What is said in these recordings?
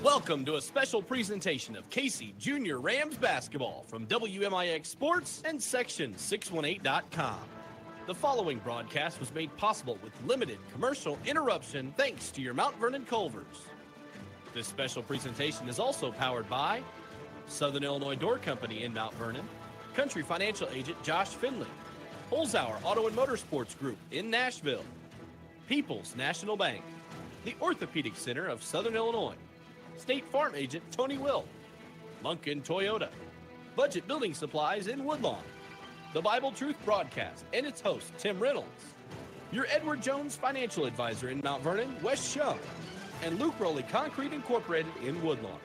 Welcome to a special presentation of Casey Junior Rams basketball from WMIX Sports and Section618.com. The following broadcast was made possible with limited commercial interruption thanks to your Mount Vernon Culvers. This special presentation is also powered by Southern Illinois Door Company in Mount Vernon, Country Financial Agent Josh Finley, Holzhauer Auto and Motorsports Group in Nashville, People's National Bank, the Orthopedic Center of Southern Illinois, State Farm Agent Tony Will, Lunkin Toyota, Budget Building Supplies in Woodlawn, the Bible Truth Broadcast and its host Tim Reynolds, your Edward Jones Financial Advisor in Mount Vernon, Wes Shum, and Luke Rowley Concrete Incorporated in Woodlawn.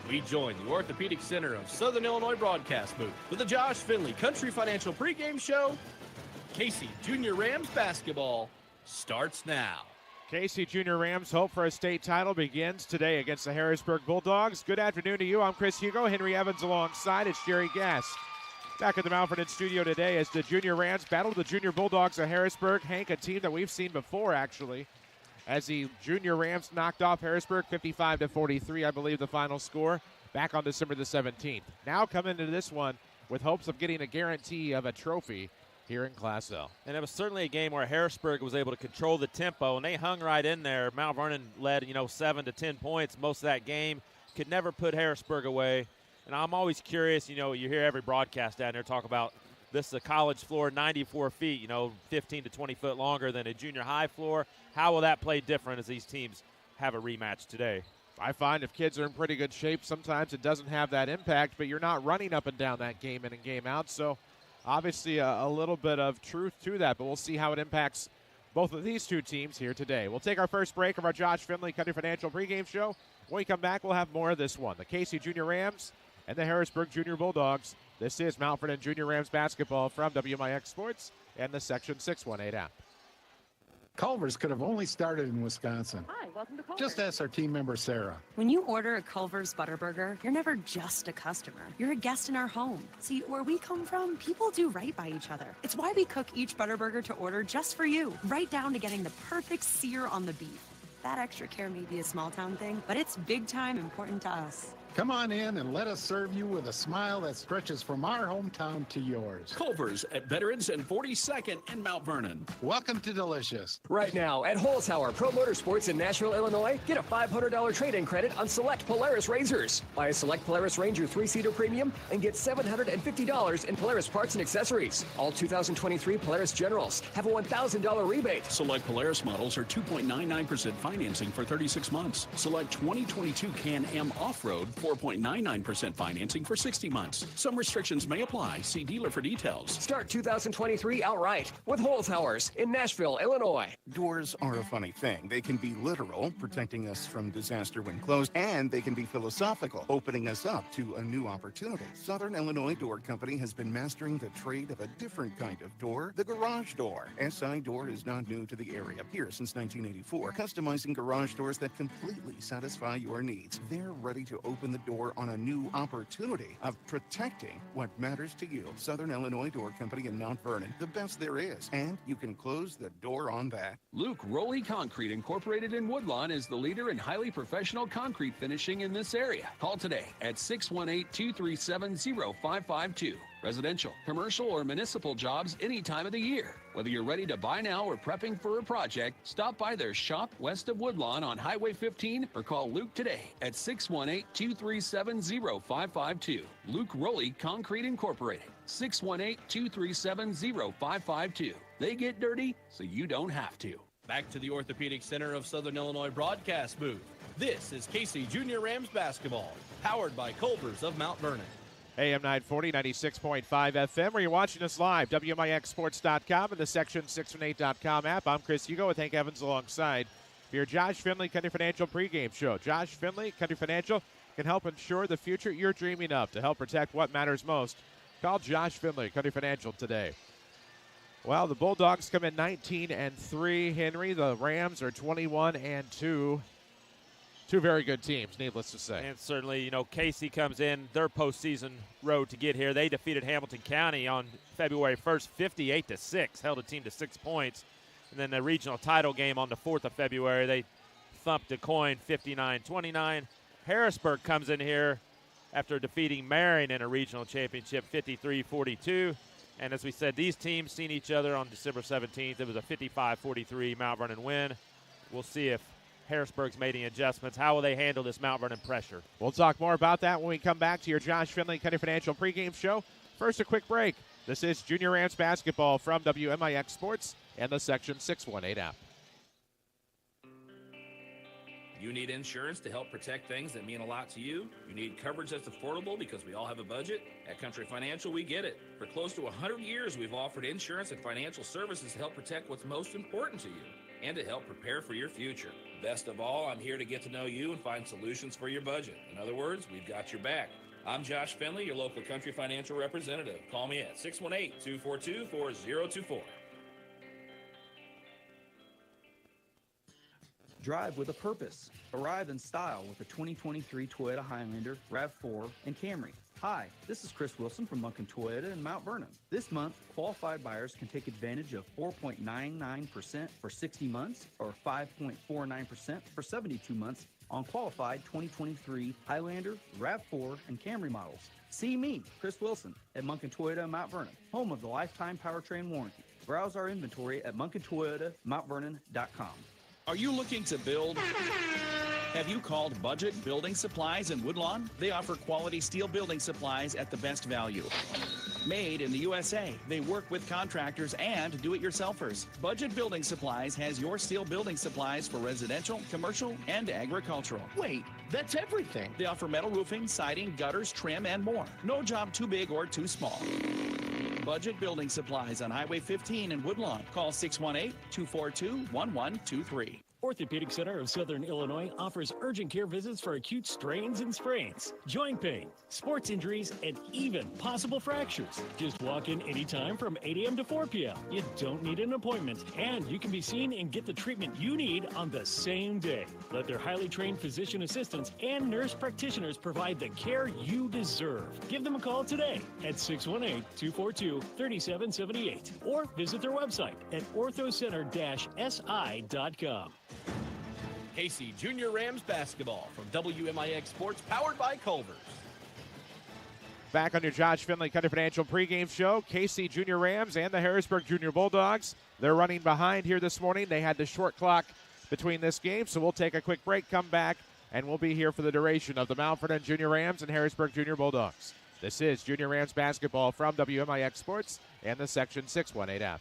We join the Orthopedic Center of Southern Illinois broadcast booth with the Josh Finley Country Financial pregame show. Casey Junior Rams basketball starts now. Casey Junior Rams' hope for a state title begins today against the Harrisburg Bulldogs. Good afternoon to you. I'm Chris Hugo. Henry Evans alongside. It's Jerry Gass. Back at the Mount Vernon studio today as the Junior Rams battle the Junior Bulldogs of Harrisburg. Hank, a team that we've seen before, actually, as the Junior Rams knocked off Harrisburg 55-43, I believe the final score, back on December the 17th. Now coming into this one with hopes of getting a guarantee of a trophy here in Class L. And it was certainly a game where Harrisburg was able to control the tempo, and they hung right in there. Mount Vernon led, 7 to 10 points most of that game. Could never put Harrisburg away. And I'm always curious, you hear every broadcast down there talk about this is a college floor, 94 feet, 15 to 20 foot longer than a junior high floor. How will that play different as these teams have a rematch today? I find if kids are in pretty good shape, sometimes it doesn't have that impact, but you're not running up and down that game in and game out. So obviously a little bit of truth to that, but we'll see how it impacts both of these two teams here today. We'll take our first break of our Josh Finley Country Financial pregame show. When we come back, we'll have more of this one. The Casey Junior Rams and the Harrisburg Junior Bulldogs. This is Mount Vernon Junior Rams basketball from WMIX Sports and the Section 618 app. Culver's could have only started in Wisconsin. Hi, welcome to Culver's. Just ask our team member, Sarah. When you order a Culver's Butterburger, you're never just a customer. You're a guest in our home. See, where we come from, people do right by each other. It's why we cook each Butterburger to order just for you, right down to getting the perfect sear on the beef. That extra care may be a small town thing, but it's big time important to us. Come on in and let us serve you with a smile that stretches from our hometown to yours. Culver's at Veterans and 42nd in Mount Vernon. Welcome to Delicious. Right now at Holzhauer Pro Motorsports in Nashville, Illinois, get a $500 trade-in credit on select Polaris Razors. Buy a select Polaris Ranger 3-seater premium and get $750 in Polaris parts and accessories. All 2023 Polaris Generals have a $1,000 rebate. Select Polaris models are 2.99% financing for 36 months. Select 2022 Can-Am Off-Road 4.99% financing for 60 months. Some restrictions may apply. See dealer for details. Start 2023 outright with Holzhauer's in Nashville, Illinois. Doors are a funny thing. They can be literal, protecting us from disaster when closed, and they can be philosophical, opening us up to a new opportunity. Southern Illinois Door Company has been mastering the trade of a different kind of door, the garage door. SI Door is not new to the area. Here since 1984, customizing garage doors that completely satisfy your needs. They're ready to open the door on a new opportunity of protecting what matters to you. Southern Illinois Door Company in Mount Vernon, the best there is, and you can close the door on that. Luke Rowley Concrete Incorporated in Woodlawn is the leader in highly professional concrete finishing in this area. Call today at 618-237-0552. Residential, commercial, or municipal jobs any time of the year. Whether you're ready to buy now or prepping for a project, stop by their shop west of Woodlawn on Highway 15 or call Luke today at 618-237-0552. Luke Rowley Concrete Incorporated, 618-237-0552. They get dirty so you don't have to. Back to the Orthopedic Center of Southern Illinois broadcast booth. This is Casey Junior Rams basketball, powered by Culver's of Mount Vernon. AM 940, 96.5 FM, where you're watching us live, WMIXsports.com and the Section618.com app. I'm Chris Hugo with Hank Evans alongside for your Josh Finley Country Financial pregame show. Josh Finley, Country Financial, can help ensure the future you're dreaming of to help protect what matters most. Call Josh Finley, Country Financial, today. Well, the Bulldogs come in 19-3, Henry. The Rams are 21-2. Two very good teams, needless to say. And certainly, Casey comes in their postseason road to get here. They defeated Hamilton County on February 1st, 58-6, held a team to 6 points. And then the regional title game on the 4th of February, they thumped Du Quoin 59-29. Harrisburg comes in here after defeating Marion in a regional championship 53-42. And as we said, these teams seen each other on December 17th. It was a 55-43 Mount Vernon win. We'll see if Harrisburg's made any adjustments. How will they handle this Mount Vernon pressure? We'll talk more about that when we come back to your Josh Finley County Financial pregame show. First, a quick break. This is Junior Rams basketball from WMIX Sports and the Section 618 app. You need insurance to help protect things that mean a lot to you? You need coverage that's affordable because we all have a budget? At Country Financial, we get it. For close to 100 years, we've offered insurance and financial services to help protect what's most important to you and to help prepare for your future. Best of all, I'm here to get to know you and find solutions for your budget. In other words, we've got your back. I'm Josh Finley, your local Country Financial representative. Call me at 618-242-4024. Drive with a purpose. Arrive in style with the 2023 Toyota Highlander, RAV4, and Camry. Hi, this is Chris Wilson from Munkin Toyota in Mount Vernon. This month, qualified buyers can take advantage of 4.99% for 60 months or 5.49% for 72 months on qualified 2023 Highlander, RAV4, and Camry models. See me, Chris Wilson, at Munkin Toyota in Mount Vernon, home of the lifetime powertrain warranty. Browse our inventory at MunkinToyotaMountVernon.com. Are you looking to build? Have you called Budget Building Supplies in Woodlawn? They offer quality steel building supplies at the best value. Made in the USA, they work with contractors and do-it-yourselfers. Budget Building Supplies has your steel building supplies for residential, commercial, and agricultural. Wait, that's everything. They offer metal roofing, siding, gutters, trim, and more. No job too big or too small. Budget Building Supplies on Highway 15 in Woodlawn. Call 618-242-1123. Orthopedic Center of Southern Illinois offers urgent care visits for acute strains and sprains, joint pain, sports injuries, and even possible fractures. Just walk in anytime from 8 a.m. to 4 p.m. You don't need an appointment, and you can be seen and get the treatment you need on the same day. Let their highly trained physician assistants and nurse practitioners provide the care you deserve. Give them a call today at 618-242-3778 or visit their website at orthocenter-si.com. KC Junior Rams basketball from WMIX Sports, powered by Culver's. Back on your Josh Finley County Financial pregame show, KC Junior Rams and the Harrisburg Junior Bulldogs. They're running behind here this morning. They had the short clock between this game, so we'll take a quick break, come back, and we'll be here for the duration of the Mount Vernon Junior Rams and Harrisburg Junior Bulldogs. This is Junior Rams basketball from WMIX Sports and the Section 618 app.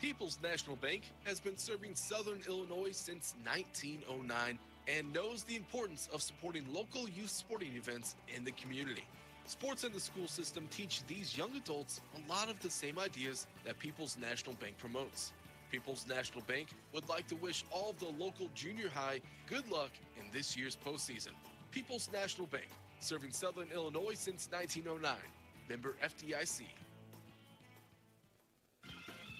People's National Bank has been serving Southern Illinois since 1909 and knows the importance of supporting local youth sporting events in the community. Sports in the school system teach these young adults a lot of the same ideas that People's National Bank promotes. People's National Bank would like to wish all of the local junior high good luck in this year's postseason. People's National Bank, serving Southern Illinois since 1909. Member FDIC.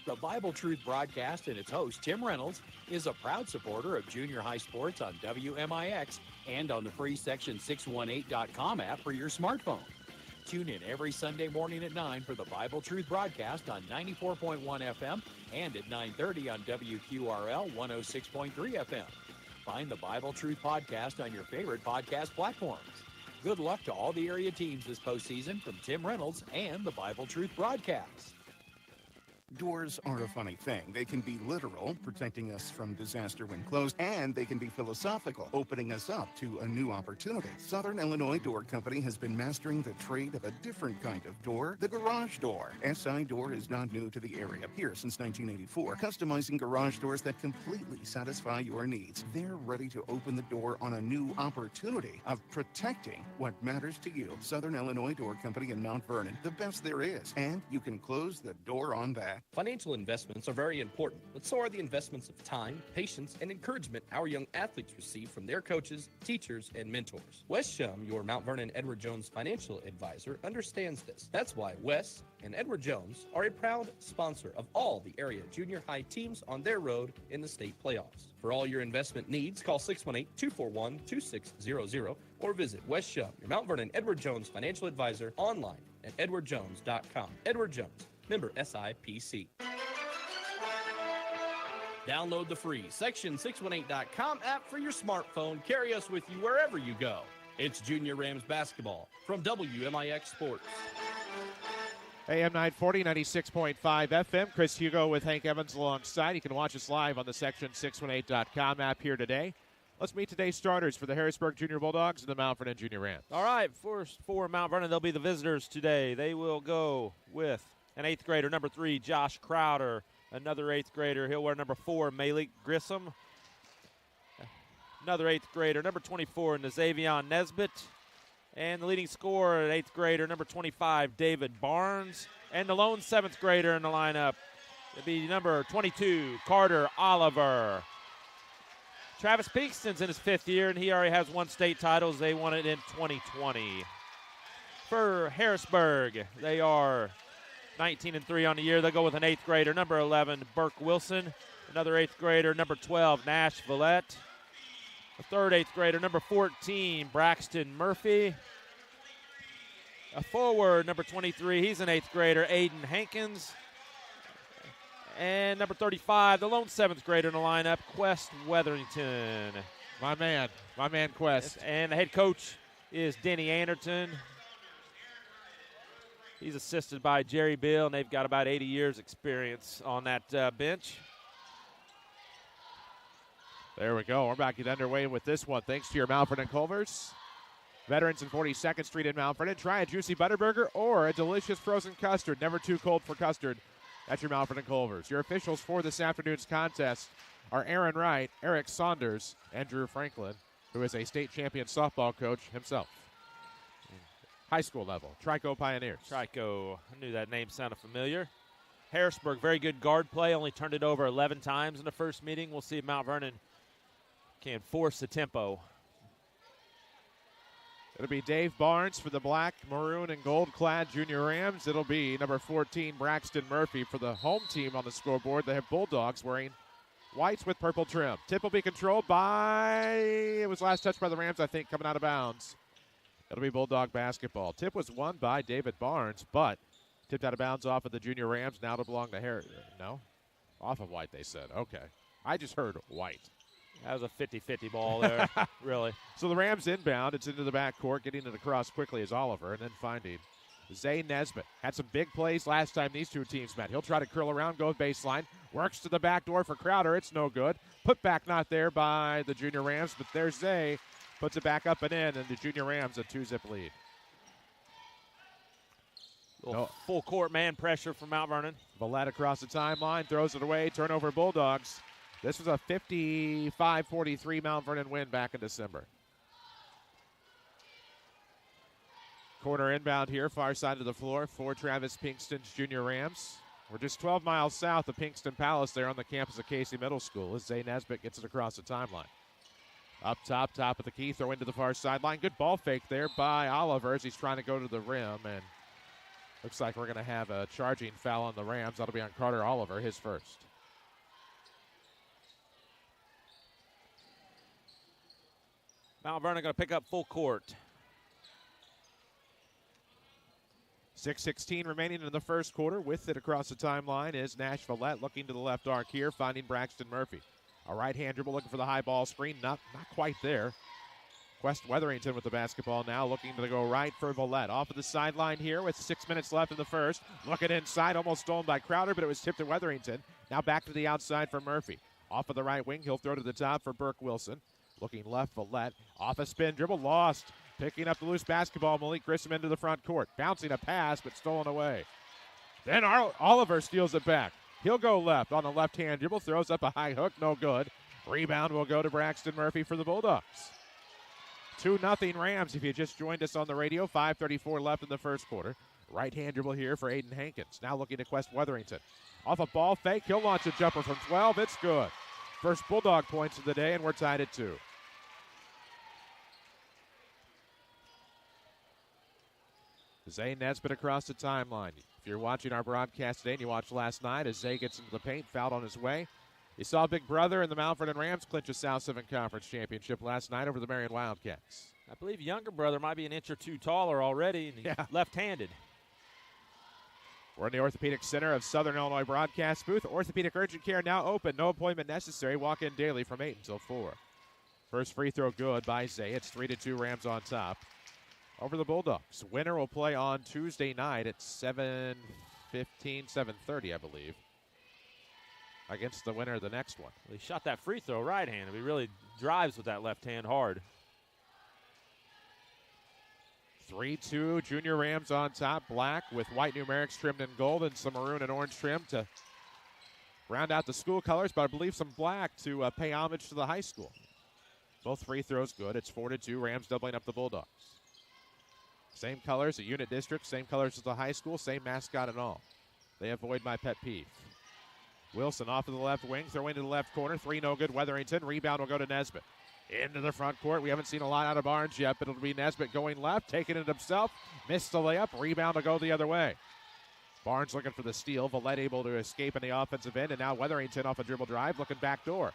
The Bible Truth broadcast and its host, Tim Reynolds, is a proud supporter of junior high sports on WMIX and on the free Section 618.com app for your smartphone. Tune in every Sunday morning at 9 for the Bible Truth broadcast on 94.1 FM and at 9:30 on WQRL 106.3 FM. Find the Bible Truth podcast on your favorite podcast platforms. Good luck to all the area teams this postseason from Tim Reynolds and the Bible Truth broadcast. Doors are a funny thing. They can be literal, protecting us from disaster when closed, and they can be philosophical, opening us up to a new opportunity. Southern Illinois Door Company has been mastering the trade of a different kind of door, the garage door. SI Door is not new to the area, here since 1984, customizing garage doors that completely satisfy your needs. They're ready to open the door on a new opportunity of protecting what matters to you. Southern Illinois Door Company in Mount Vernon, the best there is, and you can close the door on that. Financial investments are very important, but so are the investments of time, patience, and encouragement our young athletes receive from their coaches, teachers, and mentors. Wes Shum, your Mount Vernon Edward Jones financial advisor, understands this. That's why Wes and Edward Jones are a proud sponsor of all the area junior high teams on their road in the state playoffs. For all your investment needs, call 618-241-2600 or visit Wes Shum, your Mount Vernon Edward Jones financial advisor, online at edwardjones.com. Edward Jones, member SIPC. Download the free Section618.com app for your smartphone. Carry us with you wherever you go. It's Junior Rams basketball from WMIX Sports. AM 940, 96.5 FM. Chris Hugo with Hank Evans alongside. You can watch us live on the Section618.com app here today. Let's meet today's starters for the Harrisburg Junior Bulldogs and the Mount Vernon Junior Rams. All right, first for Mount Vernon, they'll be the visitors today. They will go with an 8th grader, number 3, Josh Crowder. Another 8th grader, he'll wear number 4, Malik Grissom. Another 8th grader, number 24, Nazavion Nesbitt. And the leading scorer, an 8th grader, number 25, David Barnes. And the lone 7th grader in the lineup, it'll be number 22, Carter Oliver. Travis Pinkston's in his 5th year, and he already has 1 state title. They won it in 2020. For Harrisburg, they are 19-3 on the year. They'll go with an 8th grader, number 11, Burke Wilson. Another 8th grader, number 12, Nash Villette. A third 8th grader, number 14, Braxton Murphy. A forward, number 23, he's an 8th grader, Aiden Hankins. And number 35, the lone 7th grader in the lineup, Quest Weatherington. My man Quest. And the head coach is Denny Anderton. He's assisted by Jerry Bill, and they've got about 80 years experience on that bench. There we go. We're about to get underway with this one. Thanks to your Mount Vernon Culvers. Veterans in 42nd Street in Mount Vernon. Try a juicy Butterburger or a delicious frozen custard. Never too cold for custard. That's your Mount Vernon Culvers. Your officials for this afternoon's contest are Aaron Wright, Eric Saunders, and Drew Franklin, who is a state champion softball coach himself. High school level. Trico Pioneers. Trico. I knew that name sounded familiar. Harrisburg, very good guard play. Only turned it over 11 times in the first meeting. We'll see if Mount Vernon can force the tempo. It'll be Dave Barnes for the black, maroon, and gold-clad Junior Rams. It'll be number 14, Braxton Murphy for the home team on the scoreboard. They have Bulldogs wearing whites with purple trim. Tip will be controlled by, it was last touched by the Rams, I think, coming out of bounds. It'll be Bulldog basketball. Tip was won by David Barnes, but tipped out of bounds off of the Junior Rams. Now to belong to Harris. No? Off of white, they said. Okay. I just heard white. That was a 50-50 ball there, really. So the Rams inbound. It's into the backcourt, getting it across quickly as Oliver, and then finding Zay Nesbitt. Had some big plays last time these two teams met. He'll try to curl around, go baseline. Works to the back door for Crowder. It's no good. Put back not there by the Junior Rams, but there's Zay. Puts it back up and in, and the Junior Rams a 2-zip lead. Full court man pressure from Mount Vernon. Villette across the timeline, throws it away. Turnover Bulldogs. This was a 55-43 Mount Vernon win back in December. Corner inbound here, far side of the floor for Travis Pinkston's Junior Rams. We're just 12 miles south of Pinkston Palace there on the campus of Casey Middle School as Zay Nesbitt gets it across the timeline. Up top of the key, throw into the far sideline. Good ball fake there by Oliver as he's trying to go to the rim, and looks like we're going to have a charging foul on the Rams. That'll be on Carter Oliver, his first. Mount Vernon going to pick up full court. 6:16 remaining in the first quarter. With it across the timeline is Nash Villette looking to the left arc here, finding Braxton Murphy. A right-hand dribble looking for the high ball screen. Not quite there. Quest Weatherington with the basketball now, looking to go right for Villette. Off of the sideline here with 6 minutes left in the first. Looking inside, almost stolen by Crowder, but it was tipped to Weatherington. Now back to the outside for Murphy. Off of the right wing, he'll throw to the top for Burke Wilson. Looking left, Villette. Off a spin dribble, lost. Picking up the loose basketball, Malik Grissom into the front court. Bouncing a pass, but stolen away. Then Oliver steals it back. He'll go left on the left-hand dribble, throws up a high hook, no good. Rebound will go to Braxton Murphy for the Bulldogs. 2-0 Rams if you just joined us on the radio. 5:34 left in the first quarter. Right-hand dribble here for Aiden Hankins. Now looking to Quest Weatherington. Off a ball fake, he'll launch a jumper from 12. It's good. First Bulldog points of the day, and we're tied at 2. Zay Nesbitt across the timeline. If you're watching our broadcast today and you watched last night as Zay gets into the paint, fouled on his way. You saw Big Brother and the Mount Vernon Rams clinch a South 7 Conference championship last night over the Marion Wildcats. I believe younger brother might be an inch or two taller already, and he's left-handed. We're in the Orthopedic Center of Southern Illinois broadcast booth. Orthopedic urgent care now open. No appointment necessary. Walk in daily from 8 until 4. First free throw good by Zay. It's 3-2 Rams on top over the Bulldogs. Winner will play on Tuesday night at 7:15, 7:30, I believe, against the winner of the next one. Well, he shot that free throw right-handed. He really drives with that left hand hard. 3-2 Junior Rams on top. Black with white numerics trimmed in gold and some maroon and orange trim to round out the school colors, but I believe some black to pay homage to the high school. Both free throws good. It's 4-2. Rams doubling up the Bulldogs. Same colors, a unit district, same colors as the high school, same mascot and all. They avoid my pet peeve. Wilson off to the left wing, throw into the left corner. 3 no good. Weatherington. Rebound will go to Nesbitt. Into the front court. We haven't seen a lot out of Barnes yet, but it'll be Nesbitt going left, taking it himself. Missed the layup. Rebound to go the other way. Barnes looking for the steal. Vallette able to escape in the offensive end, and now Weatherington off a dribble drive, looking back door.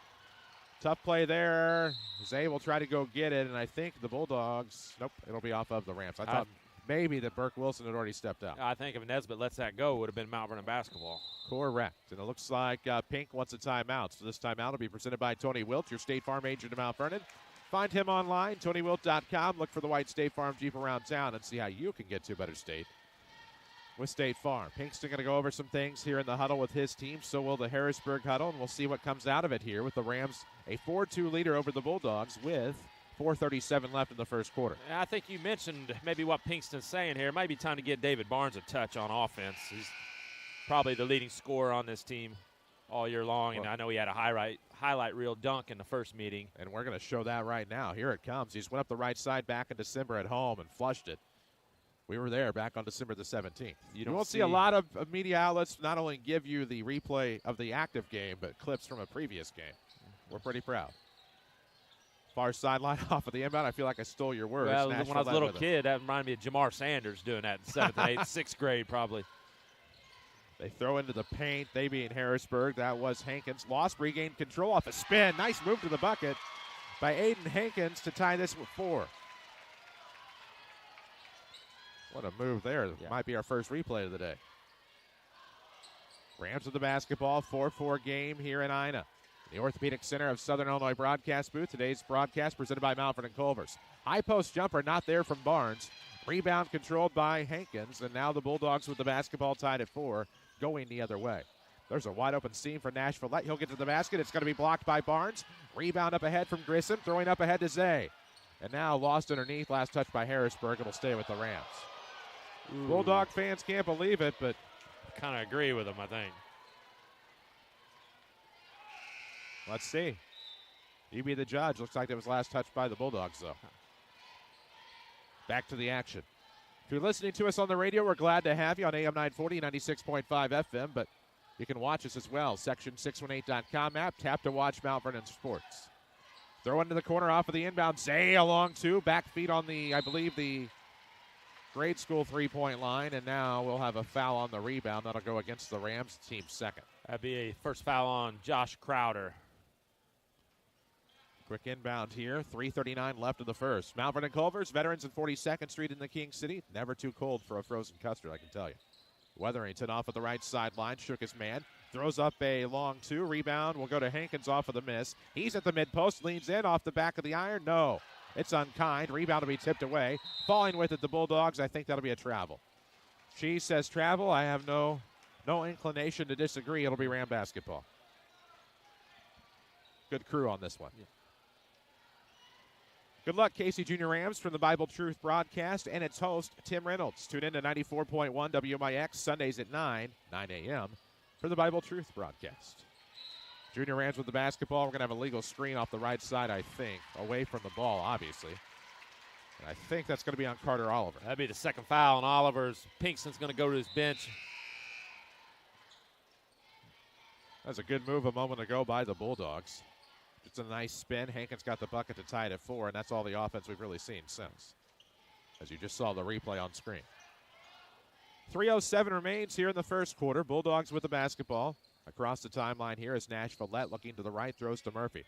Tough play there. Zay will try to go get it, and I think the Bulldogs, nope, it'll be off of the Rams. I thought maybe that Burke Wilson had already stepped out. I think if Nesbitt lets that go, it would have been Mount Vernon basketball. Correct. And it looks like Pink wants a timeout. So this timeout will be presented by Tony Wilt, your State Farm agent in Mount Vernon. Find him online, TonyWilt.com. Look for the white State Farm Jeep around town and see how you can get to a better state with State Farm. Pink's still going to go over some things here in the huddle with his team. So will the Harrisburg huddle, and we'll see what comes out of it here with the Rams a 4-2 leader over the Bulldogs with 4:37 left in the first quarter. I think you mentioned maybe what Pinkston's saying here. It might be time to get David Barnes a touch on offense. He's probably the leading scorer on this team all year long, and I know he had a highlight reel dunk in the first meeting. And we're going to show that right now. Here it comes. He just went up the right side back in December at home and flushed it. We were there back on December the 17th. You won't see a lot of media outlets not only give you the replay of the active game, but clips from a previous game. We're pretty proud. Far sideline off of the inbound. I feel like I stole your words. Well, when I was a little kid, that reminded me of Jamar Sanders doing that in 7th and 8th, 6th grade probably. They throw into the paint. They being Harrisburg. That was Hankins. Lost, regained control off a spin. Nice move to the bucket by Aiden Hankins to tie this with 4. What a move there. Yeah. Might be our first replay of the day. Rams with the basketball. 4-4 game here in Ina. The Orthopedic Center of Southern Illinois broadcast booth. Today's broadcast presented by Mount Vernon Culver's. High post jumper not there from Barnes. Rebound controlled by Hankins. And now the Bulldogs with the basketball tied at 4, going the other way. There's a wide open seam for Nash Vallette. He'll get to the basket. It's going to be blocked by Barnes. Rebound up ahead from Grissom. Throwing up ahead to Zay. And now lost underneath. Last touch by Harrisburg. It'll stay with the Rams. Ooh. Bulldog fans can't believe it, but kind of agree with them, I think. Let's see. You be the judge. Looks like it was last touched by the Bulldogs, though. Back to the action. If you're listening to us on the radio, we're glad to have you on AM 940, 96.5 FM, but you can watch us as well. Section618.com app. Tap to watch Mount Vernon Sports. Throw into the corner off of the inbound. Zay along 2. Back feet on the, I believe, the grade school three-point line, and now we'll have a foul on the rebound. That'll go against the Rams team second. That'd be a first foul on Josh Crowder. Quick inbound here. 3:39 left in the first. Mount Vernon Culver's, Veterans and 42nd Street in the King City. Never too cold for a frozen custard, I can tell you. Weatherington off of the right sideline. Shook his man. Throws up a long 2. Rebound will go to Hankins off of the miss. He's at the mid-post. Leans in off the back of the iron. No. It's unkind. Rebound will be tipped away. Falling with it, the Bulldogs. I think that'll be a travel. She says travel. I have no inclination to disagree. It'll be Ram basketball. Good crew on this one. Yeah. Good luck, Casey Junior Rams, from the Bible Truth broadcast and its host, Tim Reynolds. Tune in to 94.1 WMIX Sundays at 9 a.m. for the Bible Truth broadcast. Junior Rams with the basketball. We're going to have a legal screen off the right side, I think, away from the ball, obviously. And I think that's going to be on Carter Oliver. That'd be the second foul on Oliver's. Pinkston's going to go to his bench. That's a good move a moment ago by the Bulldogs. It's a nice spin. Hankins got the bucket to tie it at 4, and that's all the offense we've really seen since, as you just saw the replay on screen. 3:07 remains here in the first quarter. Bulldogs with the basketball. Across the timeline here is Nash Vallette looking to the right, throws to Murphy.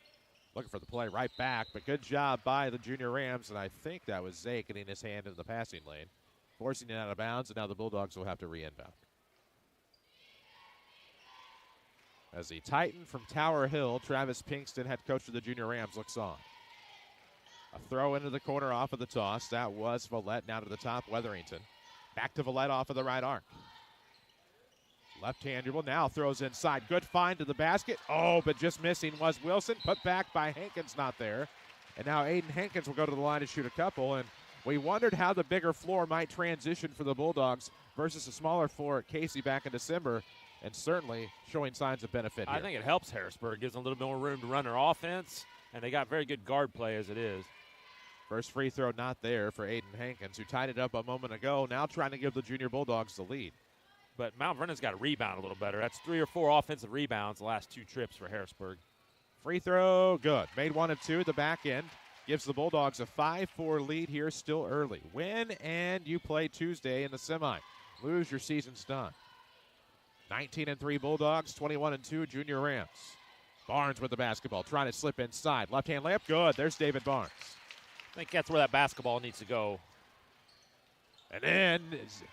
Looking for the play right back, but good job by the Junior Rams, and I think that was Zay getting his hand in the passing lane, forcing it out of bounds, and now the Bulldogs will have to re-inbound. As the Titan from Tower Hill, Travis Pinkston, head coach of the Junior Rams, looks on. A throw into the corner off of the toss. That was Villette. Now to the top, Weatherington. Back to Villette off of the right arc. Left-hand dribble, now throws inside. Good find to the basket. Oh, but just missing was Wilson. Put back by Hankins, not there. And now Aiden Hankins will go to the line to shoot a couple. And we wondered how the bigger floor might transition for the Bulldogs versus a smaller floor at Casey back in December. And certainly showing signs of benefit here. I think it helps Harrisburg. Gives them a little bit more room to run their offense. And they got very good guard play as it is. First free throw not there for Aiden Hankins, who tied it up a moment ago. Now trying to give the Junior Bulldogs the lead. But Mount Vernon's got to rebound a little better. That's 3 or 4 offensive rebounds the last 2 trips for Harrisburg. Free throw, good. Made 1 of 2 at the back end. Gives the Bulldogs a 5-4 lead here still early. Win and you play Tuesday in the semi. Lose, your season's done. 19-3 Bulldogs, 21-2 Junior Rams. Barnes with the basketball, trying to slip inside. Left-hand layup, good. There's David Barnes. I think that's where that basketball needs to go. And then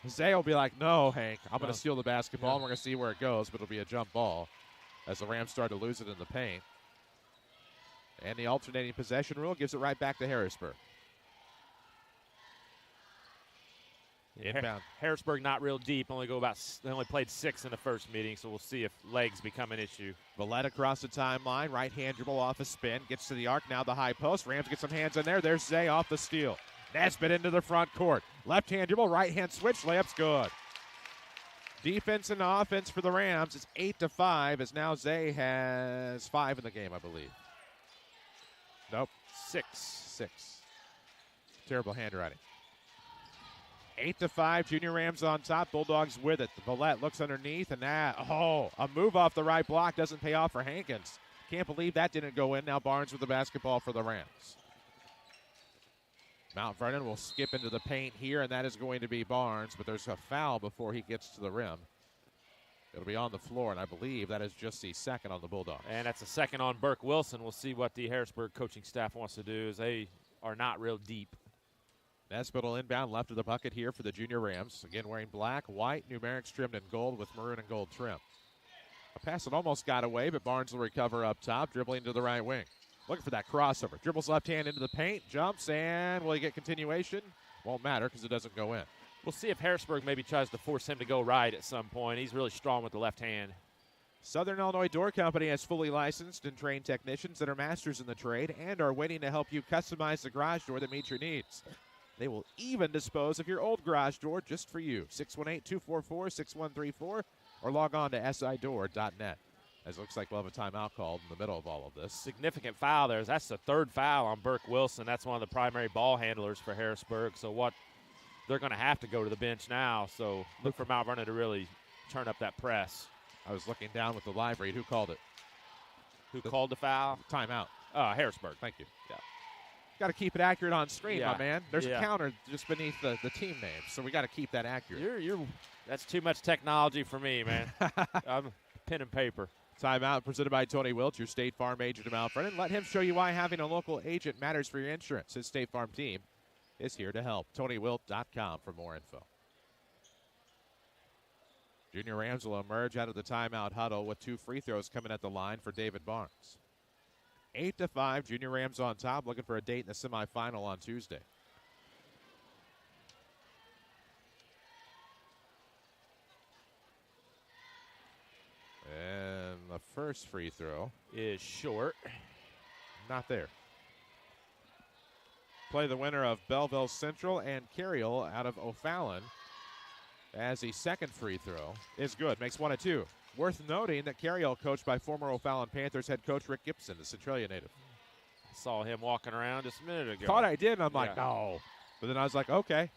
Zay will be like, no, Hank, I'm going to steal the basketball, and we're going to see where it goes, but it'll be a jump ball as the Rams start to lose it in the paint. And the alternating possession rule gives it right back to Harrisburg. Inbound. Harrisburg not real deep. They only played 6 in the first meeting, so we'll see if legs become an issue. Villette across the timeline. Right-hand dribble off a spin. Gets to the arc. Now the high post. Rams get some hands in there. There's Zay off the steal. Nesbitt into the front court. Left-hand dribble, right-hand switch. Layup's good. Defense and offense for the Rams. It's 8-5 as now Zay has 5 in the game, I believe. Nope. 6. Terrible handwriting. 8-5, Junior Rams on top. Bulldogs with it. Villette looks underneath, and a move off the right block doesn't pay off for Hankins. Can't believe that didn't go in. Now Barnes with the basketball for the Rams. Mount Vernon will skip into the paint here, and that is going to be Barnes, but there's a foul before he gets to the rim. It'll be on the floor, and I believe that is just the second on the Bulldogs. And that's a second on Burke Wilson. We'll see what the Harrisburg coaching staff wants to do, as they are not real deep. Nesbitt will inbound left of the bucket here for the Junior Rams. Again, wearing black, white, numerics trimmed in gold with maroon and gold trim. A pass that almost got away, but Barnes will recover up top, dribbling to the right wing. Looking for that crossover. Dribbles left hand into the paint, jumps, and will he get continuation? Won't matter because it doesn't go in. We'll see if Harrisburg maybe tries to force him to go right at some point. He's really strong with the left hand. Southern Illinois Door Company has fully licensed and trained technicians that are masters in the trade and are waiting to help you customize the garage door that meets your needs. They will even dispose of your old garage door just for you. 618-244-6134 or log on to sidoor.net. As it looks like we'll have a timeout called in the middle of all of this. Significant foul there. That's the 3rd foul on Burke Wilson. That's one of the primary ball handlers for Harrisburg. So they're going to have to go to the bench now. So look for Mount Vernon to really turn up that press. I was looking down with the live read. Who called it? Who called the foul? Timeout. Harrisburg. Thank you. Yeah. Got to keep it accurate on screen, my man. There's a counter just beneath the team name, so we got to keep that accurate. That's too much technology for me, man. I'm pen and paper. Timeout presented by Tony Wilt, your State Farm agent in Mount Vernon. Let him show you why having a local agent matters for your insurance. His State Farm team is here to help. TonyWilt.com for more info. Junior Rams will emerge out of the timeout huddle with 2 free throws coming at the line for David Barnes. 8-5, Junior Rams on top, looking for a date in the semifinal on Tuesday. And the first free throw is short. Not there. Play the winner of Belleville Central and Carriel out of O'Fallon as the second free throw is good. Makes 1 of 2. Worth noting that Carriel coached by former O'Fallon Panthers head coach Rick Gibson, the Centralia native. I saw him walking around just a minute ago. Thought I did, and I'm like, no. But then I was like, okay.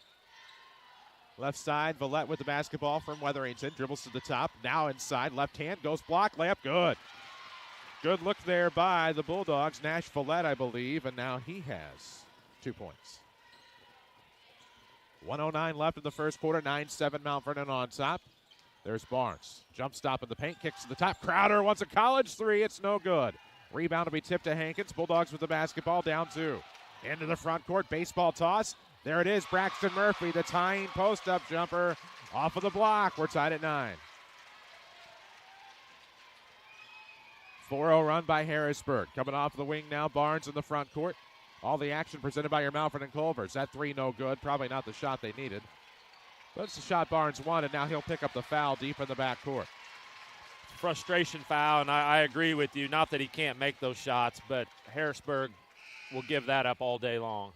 Left side, Villette with the basketball from Weatherington. Dribbles to the top. Now inside. Left hand. Goes block. Layup. Good. Good look there by the Bulldogs. Nash Villette, I believe. And now he has 2 points. 1:09 left in the first quarter. 9-7 Mount Vernon on top. There's Barnes. Jump stop in the paint. Kicks to the top. Crowder wants a college 3. It's no good. Rebound will be tipped to Hankins. Bulldogs with the basketball. Down 2. Into the front court. Baseball toss. There it is, Braxton Murphy, the tying post-up jumper off of the block. We're tied at 9. 4-0 run by Harrisburg. Coming off the wing now, Barnes in the front court. All the action presented by your Mount Vernon Culvers. That three no good. Probably not the shot they needed. But it's the shot Barnes wanted. Now he'll pick up the foul deep in the backcourt. Frustration foul, and I agree with you. Not that he can't make those shots, but Harrisburg will give that up all day long.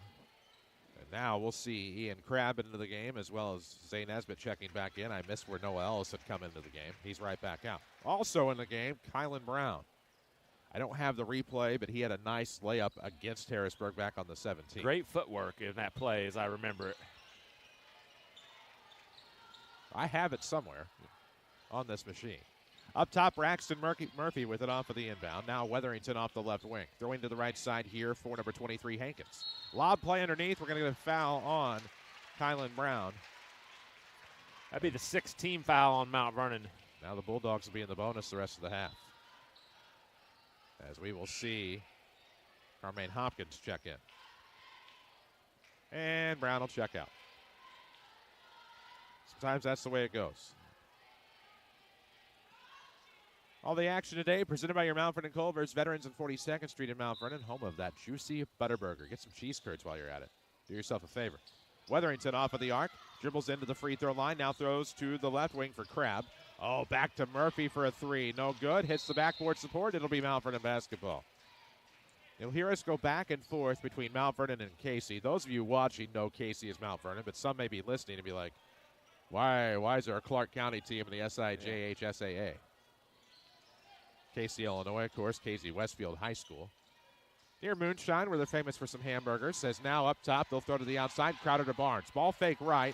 And now we'll see Ian Crabb into the game, as well as Zay Nesbitt checking back in. I missed where Noah Ellis had come into the game. He's right back out. Also in the game, Kylan Brown. I don't have the replay, but he had a nice layup against Harrisburg back on the 17th. Great footwork in that play, as I remember it. I have it somewhere on this machine. Up top, Braxton Murphy with it off of the inbound. Now Weatherington off the left wing. Throwing to the right side here for number 23, Hankins. Lob play underneath. We're going to get a foul on Kylan Brown. That'd be the 6th team foul on Mount Vernon. Now the Bulldogs will be in the bonus the rest of the half. As we will see Carmaine Hopkins check in. And Brown will check out. Sometimes that's the way it goes. All the action today presented by your Mount Vernon Culvers, Veterans on 42nd Street in Mount Vernon, home of that juicy Butterburger. Get some cheese curds while you're at it. Do yourself a favor. Weatherington off of the arc, dribbles into the free throw line, now throws to the left wing for Crabb. Oh, back to Murphy for a three. No good. Hits the backboard support. It'll be Mount Vernon basketball. You'll hear us go back and forth between Mount Vernon and Casey. Those of you watching know Casey is Mount Vernon, but some may be listening and be like, why is there a Clark County team in the SIJHSAA? Casey, Illinois, of course, Casey Westfield High School. Near Moonshine, where they're famous for some hamburgers, says now up top, they'll throw to the outside, Crowder to Barnes. Ball fake right.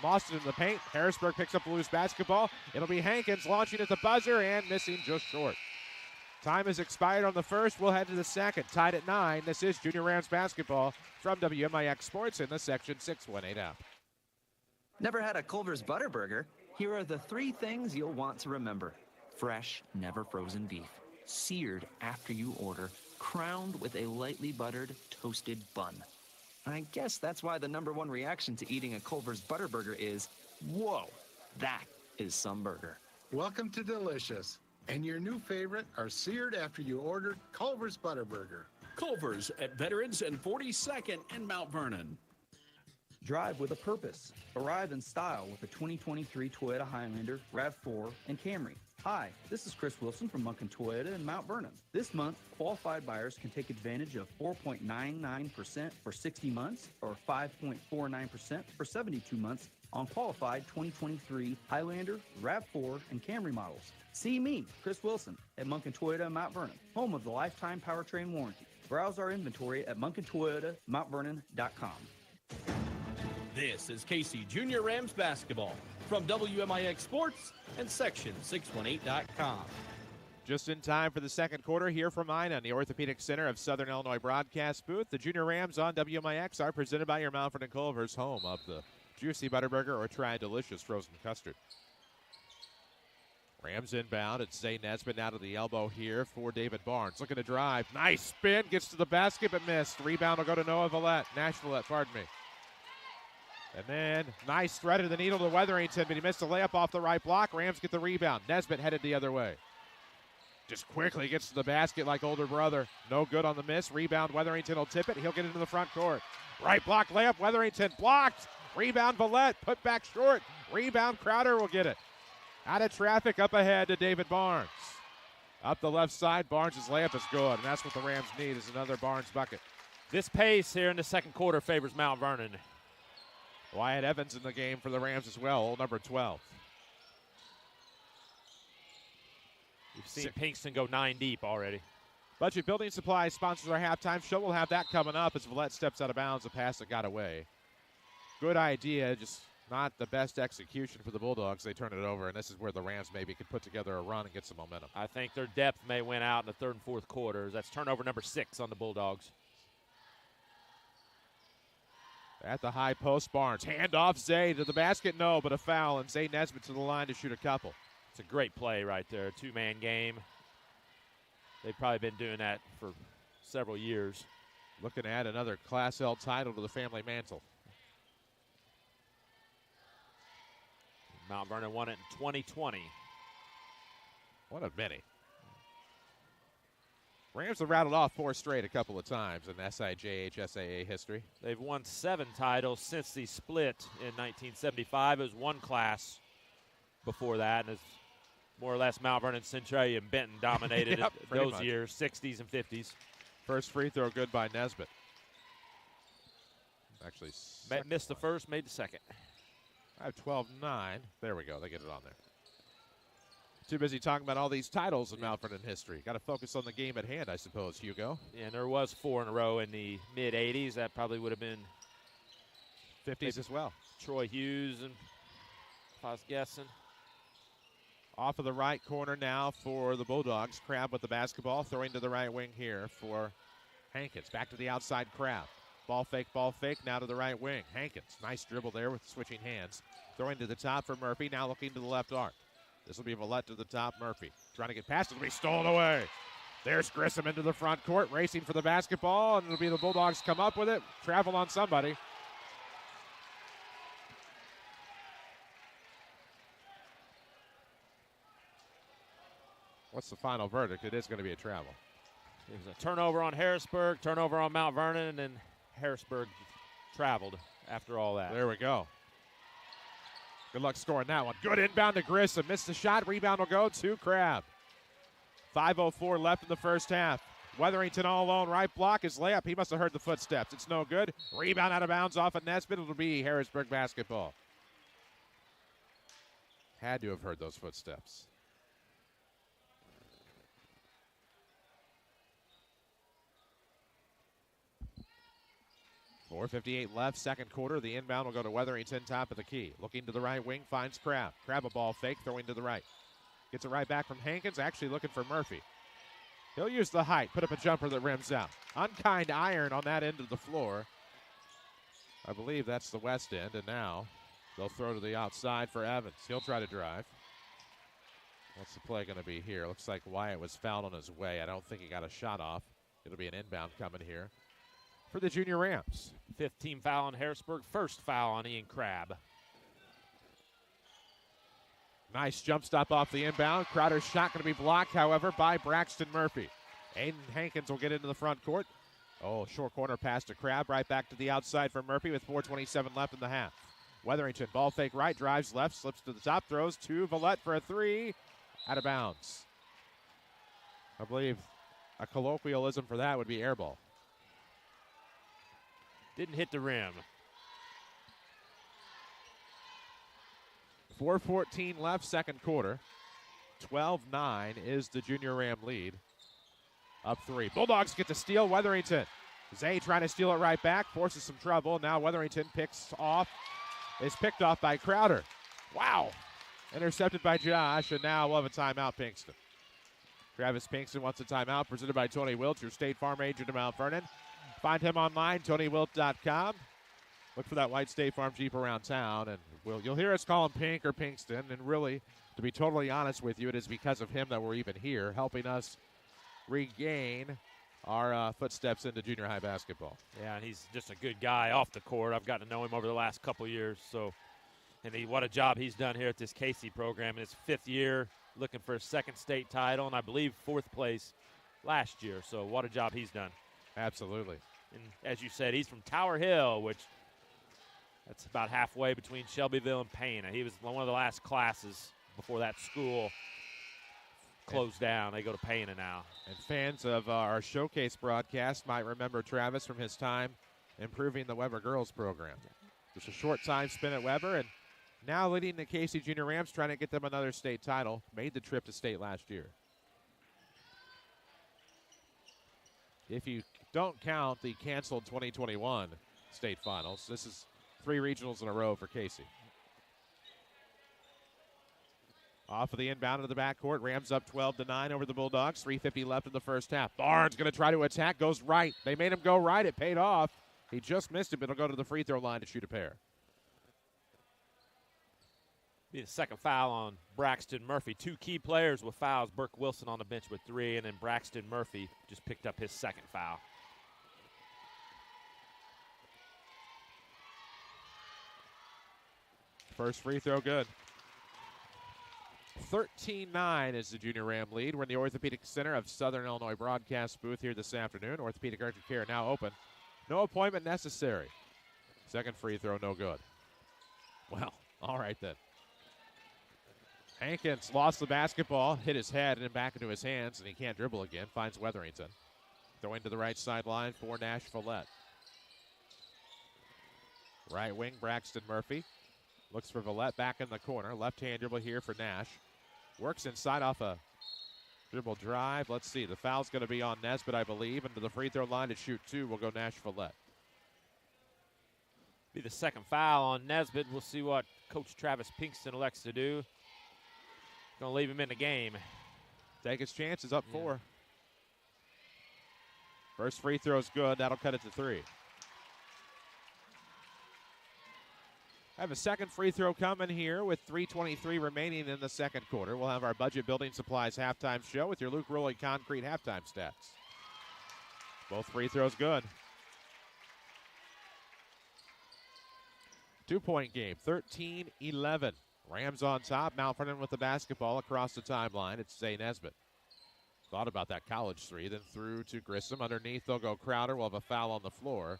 Mostyn in the paint. Harrisburg picks up the loose basketball. It'll be Hankins launching at the buzzer and missing just short. Time has expired on the first. We'll head to the second. Tied at 9. This is Junior Rams basketball from WMIX Sports in the Section 618 app. Never had a Culver's Butterburger? Here are the 3 things you'll want to remember. Fresh, never frozen beef. Seared after you order. Crowned with a lightly buttered, toasted bun. I guess that's why the #1 reaction to eating a Culver's Butterburger is, whoa, that is some burger. Welcome to Delicious. And your new favorite are seared after you ordered Culver's Butterburger. Culver's at Veterans and 42nd in Mount Vernon. Drive with a purpose. Arrive in style with the 2023 Toyota Highlander, RAV4, and Camry. Hi, this is Chris Wilson from Munkin Toyota in Mount Vernon. This month, qualified buyers can take advantage of 4.99% for 60 months or 5.49% for 72 months on qualified 2023 Highlander, RAV4, and Camry models. See me, Chris Wilson, at Munkin Toyota in Mount Vernon, home of the lifetime powertrain warranty. Browse our inventory at MunkinToyotaMountVernon.com. This is Casey Junior Rams basketball from WMIX Sports and Section618.com. Just in time for the second quarter here from Ina, the Orthopedic Center of Southern Illinois broadcast booth. The Junior Rams on WMIX are presented by your Mount Vernon Culvers, home of the Juicy Butterburger or Try Delicious Frozen Custard. Rams inbound. It's Zay Nesbitt now to the elbow here for David Barnes. Looking to drive. Nice spin. Gets to the basket but missed. Rebound will go to Noah Nash Villette, pardon me. And then nice thread of the needle to Weatherington, but he missed a layup off the right block. Rams get the rebound. Nesbitt headed the other way. Just quickly gets to the basket like older brother. No good on the miss. Rebound, Weatherington will tip it. He'll get into the front court. Right block layup, Weatherington blocked. Rebound, Villette, put back short. Rebound, Crowder will get it. Out of traffic, up ahead to David Barnes. Up the left side, Barnes' layup is good, and that's what the Rams need is another Barnes bucket. This pace here in the second quarter favors Mount Vernon. Wyatt Evans in the game for the Rams as well, old number 12. We've seen Pinkston go 9 deep already. Budget Building Supplies sponsors our halftime show. We'll have that coming up as Villette steps out of bounds, a pass that got away. Good idea, just not the best execution for the Bulldogs. They turn it over, and this is where the Rams maybe could put together a run and get some momentum. I think their depth may win out in the third and fourth quarters. That's turnover number 6 on the Bulldogs. At the high post, Barnes. Hand off Zay to the basket, no, but a foul, and Zay Nesbitt to the line to shoot a couple. It's a great play right there, two-man game. They've probably been doing that for several years. Looking to add another Class L title to the family mantle. Mount Vernon won it in 2020. One of many. Rams have rattled off 4 straight a couple of times in SIJHSAA history. They've won 7 titles since the split in 1975. It was one class before that, and it's more or less Mount Vernon, Centralia, and Benton dominated Yep, those much. years, 60s and 50s. First free throw good by Nesbitt. Actually, Missed the first, made the second. I have 12-9. There we go. They get it on there. Too busy talking about all these titles in Mount Vernon history. Got to focus on the game at hand, I suppose, Hugo. Yeah, and there was 4 in a row in the mid-'80s. That probably would have been 50s as well. Troy Hughes, and if I was guessing. Off of the right corner now for the Bulldogs. Crabb with the basketball, throwing to the right wing here for Hankins. Back to the outside, Crabb. Ball fake, now to the right wing. Hankins, nice dribble there with switching hands. Throwing to the top for Murphy, now looking to the left arc. This will be Vallette to the top, Murphy. Trying to get past it, it'll be stolen away. There's Grissom into the front court, racing for the basketball, and it'll be the Bulldogs come up with it, travel on somebody. What's the final verdict? It is going to be a travel. It was a turnover on Harrisburg, turnover on Mount Vernon, and then Harrisburg traveled after all that. There we go. Good luck scoring that one. Good inbound to Grissom. Missed the shot. Rebound will go to Crabb. 5:04 left in the first half. Weatherington all alone. Right block. His layup. He must have heard the footsteps. It's no good. Rebound out of bounds off of Nesbitt. It'll be Harrisburg basketball. Had to have heard those footsteps. .4:58 left, second quarter. The inbound will go to Weatherington, top of the key. Looking to the right wing, finds Crabb. Crabb a ball fake, throwing to the right. Gets it right back from Hankins, actually looking for Murphy. He'll use the height, put up a jumper that rims out. Unkind iron on that end of the floor. I believe that's the west end, and now they'll throw to the outside for Evans. He'll try to drive. What's the play going to be here? Looks like Wyatt was fouled on his way. I don't think he got a shot off. It'll be an inbound coming here for the Junior Rams. 15 foul on Harrisburg, first foul on Ian Crabb. Nice jump stop off the inbound. Crowder's shot going to be blocked, however, by Braxton Murphy. Aiden Hankins will get into the front court. Oh, short corner pass to Crabb. Right back to the outside for Murphy with 4:27 left in the half. Weatherington, ball fake right, drives left, slips to the top, throws to Vallette for a 3. Out of bounds. I believe a colloquialism for that would be air ball. Didn't hit the rim. 4:14 left, second quarter. 12-9 is the Junior Ram lead. Up 3. Bulldogs get the steal. Weatherington. Zay trying to steal it right back. Forces some trouble. Now Weatherington is picked off by Crowder. Wow. Intercepted by Josh, and now we'll have a timeout, Pinkston. Travis Pinkston wants a timeout, presented by Tony Wilt, your State Farm agent in Mount Vernon. Find him online, TonyWilt.com. Look for that white State Farm Jeep around town, and you'll hear us call him Pink or Pinkston, and really, to be totally honest with you, it is because of him that we're even here, helping us regain our footsteps into junior high basketball. Yeah, and he's just a good guy off the court. I've gotten to know him over the last couple years, and what a job he's done here at this Casey program in his 5th year, looking for his 2nd state title, and I believe 4th place last year. So what a job he's done. Absolutely. And as you said, he's from Tower Hill, which that's about halfway between Shelbyville and Payne. He was one of the last classes before that school closed down. They go to Payne now. And fans of our showcase broadcast might remember Travis from his time improving the Weber girls program. Just a short time spent at Weber, and now leading the Casey Junior Rams, trying to get them another state title. Made the trip to state last year. If you don't count the canceled 2021 state finals, this is 3 regionals in a row for Casey. Off of the inbound into the backcourt. Rams up 12-9 over the Bulldogs. 3:50 left in the first half. Barnes going to try to attack. Goes right. They made him go right. It paid off. He just missed it, but he'll go to the free throw line to shoot a pair. Be the second foul on Braxton Murphy. 2 key players with fouls. Burke Wilson on the bench with 3, and then Braxton Murphy just picked up his 2nd foul. First free throw good. 13-9 is the Junior Ram lead. We're in the Orthopedic Center of Southern Illinois broadcast booth here this afternoon. Orthopedic urgent care now open. No appointment necessary. Second free throw, no good. Well, all right then. Hankins lost the basketball, hit his head and back into his hands, and he can't dribble again. Finds Weatherington. Throwing to the right sideline for Nash Follett. Right wing, Braxton Murphy. Looks for Villette back in the corner. Left-hand dribble here for Nash. Works inside off a dribble drive. Let's see. The foul's going to be on Nesbitt, I believe. Into the free throw line to shoot two will go Nash Follett. Be the second foul on Nesbitt. We'll see what Coach Travis Pinkston elects to do. Going to leave him in the game. Take his chances, up 4. First free throw's good. That'll cut it to 3. I have a second free throw coming here with 3:23 remaining in the second quarter. We'll have our Budget Building Supplies halftime show with your Luke Rowley Concrete halftime stats. Both free throws good. 2-point game, 13-11. Rams on top. Mount Vernon with the basketball across the timeline. It's Zay Nesbitt. Thought about that college three, then through to Grissom. Underneath, they'll go Crowder. We'll have a foul on the floor.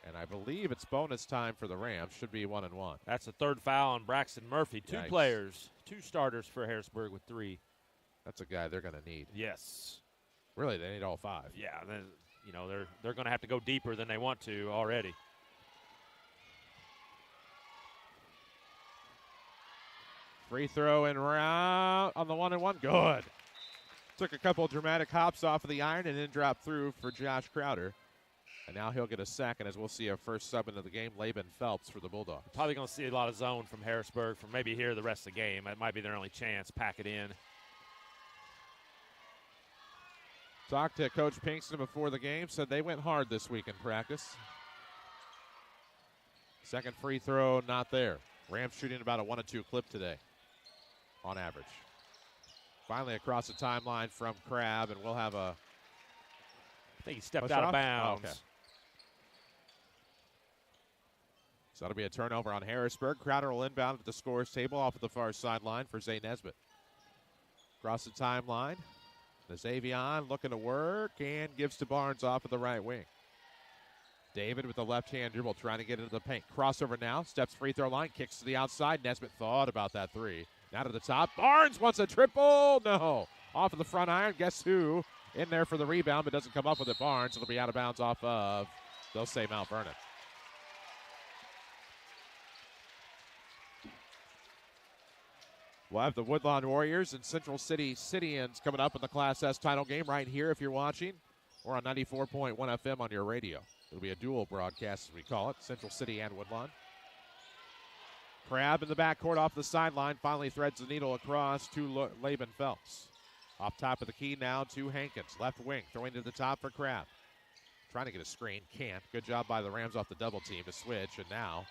And I believe it's bonus time for the Rams. Should be 1-1. That's the third foul on Braxton Murphy. Two Yikes. players, 2 starters for Harrisburg with 3. That's a guy they're going to need. Yes. Really, they need all 5. Yeah, they're going to have to go deeper than they want to already. Free throw and round on the 1-1. Good. Took a couple dramatic hops off of the iron and then dropped through for Josh Crowder. And now he'll get a second as we'll see our first sub into the game, Laban Phelps for the Bulldogs. Probably going to see a lot of zone from Harrisburg for maybe here the rest of the game. That might be their only chance. Pack it in. Talked to Coach Pinkston before the game, said they went hard this week in practice. Second free throw, not there. Rams shooting about a 1-2 clip today on average. Finally across the timeline from Crabb, and we'll have a... I think he stepped out of bounds. Oh, okay. So that'll be a turnover on Harrisburg. Crowder will inbound at the scorer's table off of the far sideline for Zay Nesbitt. Across the timeline. The Xavion looking to work and gives to Barnes off of the right wing. David with the left-hand dribble trying to get into the paint. Crossover now. Steps free throw line. Kicks to the outside. Nesbitt thought about that 3. Now to the top. Barnes wants a triple. No. Off of the front iron. Guess who? In there for the rebound, but doesn't come up with it. Barnes. It'll be out of bounds off of, they'll say, Mount Vernon. We'll have the Woodlawn Warriors and Central City Cityans coming up in the Class S title game right here if you're watching, or on 94.1 FM on your radio. It'll be a dual broadcast, as we call it, Central City and Woodlawn. Crabb in the backcourt off the sideline, finally threads the needle across to Laban Phelps. Off top of the key now to Hankins, left wing, throwing to the top for Crabb. Trying to get a screen, can't. Good job by the Rams off the double team to switch, and now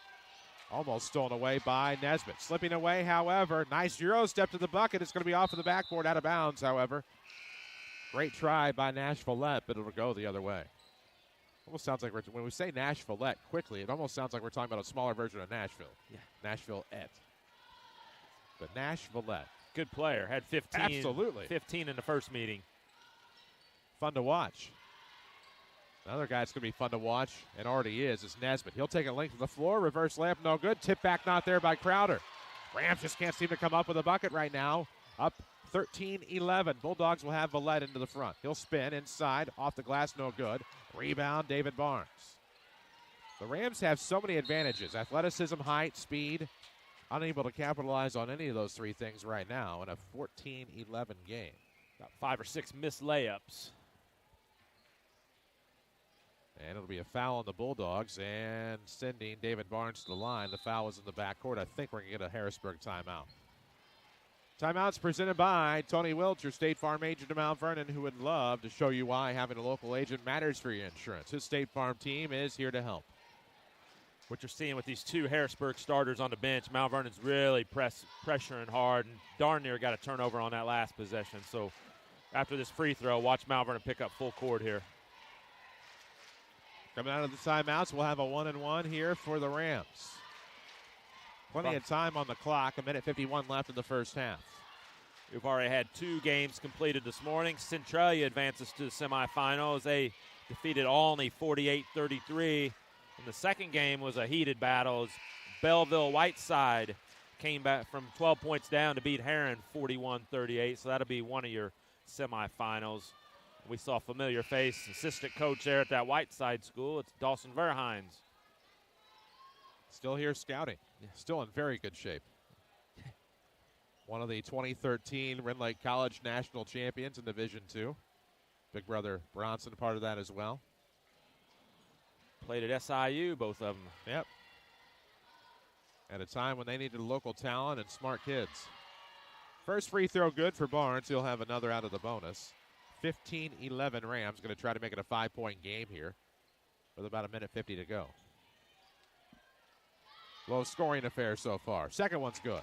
almost stolen away by Nesbitt. Slipping away, however. Nice Euro step to the bucket. It's going to be off of the backboard, out of bounds, however. Great try by Nash Follett, but it'll go the other way. Almost sounds like when we say Nash Follett quickly, it almost sounds like we're talking about a smaller version of Nashville. Yeah. Nashville-et. But Nash Follett. Good player. Had 15. Absolutely. 15 in the first meeting. Fun to watch. Another guy that's going to be fun to watch, and already is Nesbitt. He'll take a length of the floor. Reverse layup, no good. Tip back not there by Crowder. Rams just can't seem to come up with a bucket right now. Up 13-11. Bulldogs will have Villette into the front. He'll spin inside. Off the glass, no good. Rebound, David Barnes. The Rams have so many advantages. Athleticism, height, speed. Unable to capitalize on any of those 3 things right now in a 14-11 game. Got 5 or 6 missed layups. And it'll be a foul on the Bulldogs and sending David Barnes to the line. The foul was in the backcourt. I think we're going to get a Harrisburg timeout. Timeout's presented by Tony Wiltz, your State Farm agent to Mount Vernon, who would love to show you why having a local agent matters for your insurance. His State Farm team is here to help. What you're seeing with these 2 Harrisburg starters on the bench, Mount Vernon's really pressuring hard and darn near got a turnover on that last possession. So after this free throw, watch Mount Vernon pick up full court here. Coming out of the timeouts, we'll have a 1-1 here for the Rams. Plenty of time on the clock, 1:51 left in the first half. We've already had 2 games completed this morning. Centralia advances to the semifinals. They defeated Olney 48-33. And the second game was a heated battle as Belleville Whiteside came back from 12 points down to beat Heron 41-38. So that'll be one of your semifinals. We saw a familiar face, assistant coach there at that Whiteside school. It's Dawson Verhines. Still here scouting. Still in very good shape. One of the 2013 Rend Lake College national champions in Division II. Big brother Bronson part of that as well. Played at SIU, both of them. Yep. At a time when they needed local talent and smart kids. First free throw good for Barnes. He'll have another out of the bonus. 15-11 Rams. Going to try to make it a 5-point game here with about 1:50 to go. Low scoring affair so far. Second one's good.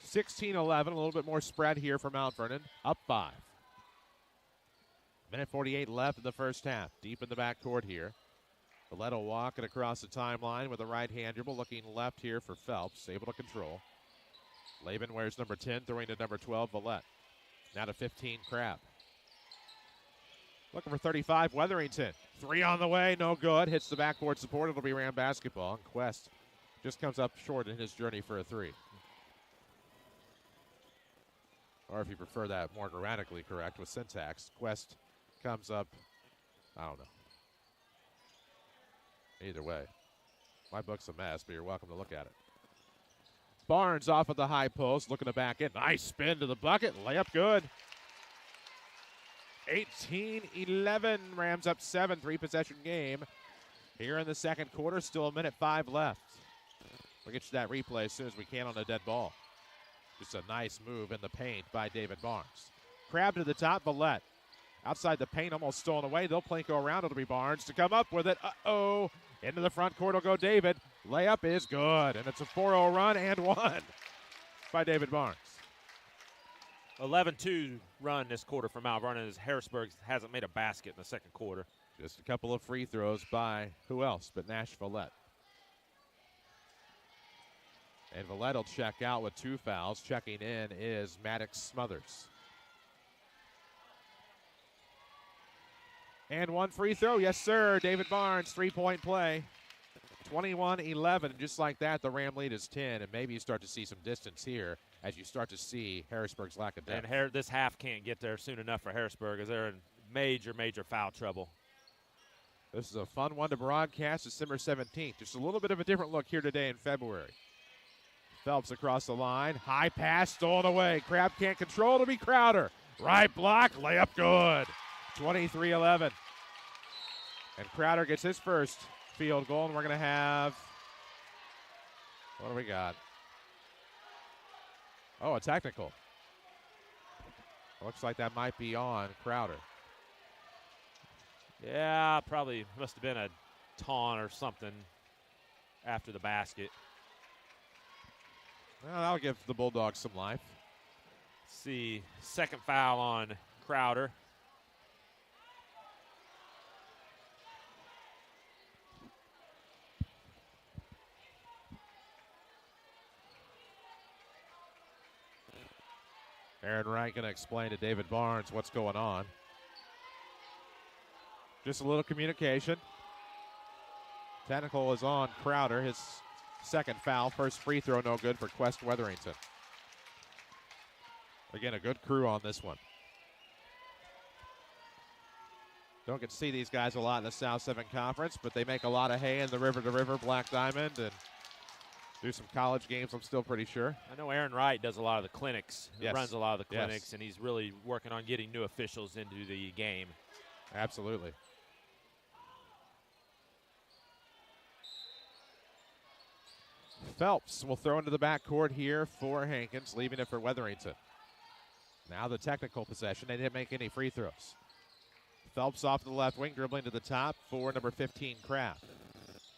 16-11, a little bit more spread here for Mount Vernon. Up 5. 1:48 left in the first half. Deep in the backcourt here. Valletta walking across the timeline with a right-hand dribble. Looking left here for Phelps. Able to control. Laban wears number 10, throwing to number 12, Vallette. Now to 15, Crabb. Looking for 35, Weatherington. 3 on the way, no good. Hits the backboard support. It'll be Ram basketball. And Quest just comes up short in his journey for a 3. Or if you prefer that more grammatically correct with syntax, Quest comes up, I don't know. Either way. My book's a mess, but you're welcome to look at it. Barnes off of the high post, looking to back in. Nice spin to the bucket. Layup good. 18-11. Rams up 7. 3-possession game. Here in the second quarter, still 1:05 left. We'll get you that replay as soon as we can on a dead ball. Just a nice move in the paint by David Barnes. Crabb to the top, Vallette. Outside the paint, almost stolen away. They'll Plinko around. It'll be Barnes to come up with it. Uh-oh. Into the front court will go David. Layup is good, and it's a 4-0 run and 1 by David Barnes. 11-2 run this quarter for Mount Vernon as Harrisburg hasn't made a basket in the second quarter. Just a couple of free throws by who else but Nash Vallette. And Vallette will check out with 2 fouls. Checking in is Maddox Smothers. And 1 free throw. Yes, sir. David Barnes, 3-point play. 21-11. Just like that, the Ram lead is 10. And maybe you start to see some distance here as you start to see Harrisburg's lack of depth. And this half can't get there soon enough for Harrisburg as they're in major, major foul trouble. This is a fun one to broadcast December 17th. Just a little bit of a different look here today in February. Phelps across the line. High pass stolen away. Crabb can't control. It'll be Crowder. Right block. Layup good. 23-11. And Crowder gets his first field goal. And we're going to have, what do we got? Oh, a technical. Looks like that might be on Crowder. Yeah, probably must have been a taunt or something after the basket. Well, that'll give the Bulldogs some life. See, second foul on Crowder. Aaron Wright going to explain to David Barnes what's going on. Just a little communication. Technical is on Crowder. His second foul. First free throw no good for Quest Weatherington. Again, a good crew on this one. Don't get to see these guys a lot in the South 7 Conference, but they make a lot of hay in the river-to-river Black Diamond and do some college games, I'm still pretty sure. I know Aaron Wright does a lot of the clinics. He Yes. runs a lot of the clinics, Yes. and he's really working on getting new officials into the game. Absolutely. Phelps will throw into the backcourt here for Hankins, leaving it for Weatherington. Now the technical possession. They didn't make any free throws. Phelps off the left wing, dribbling to the top for number 15, Kraft.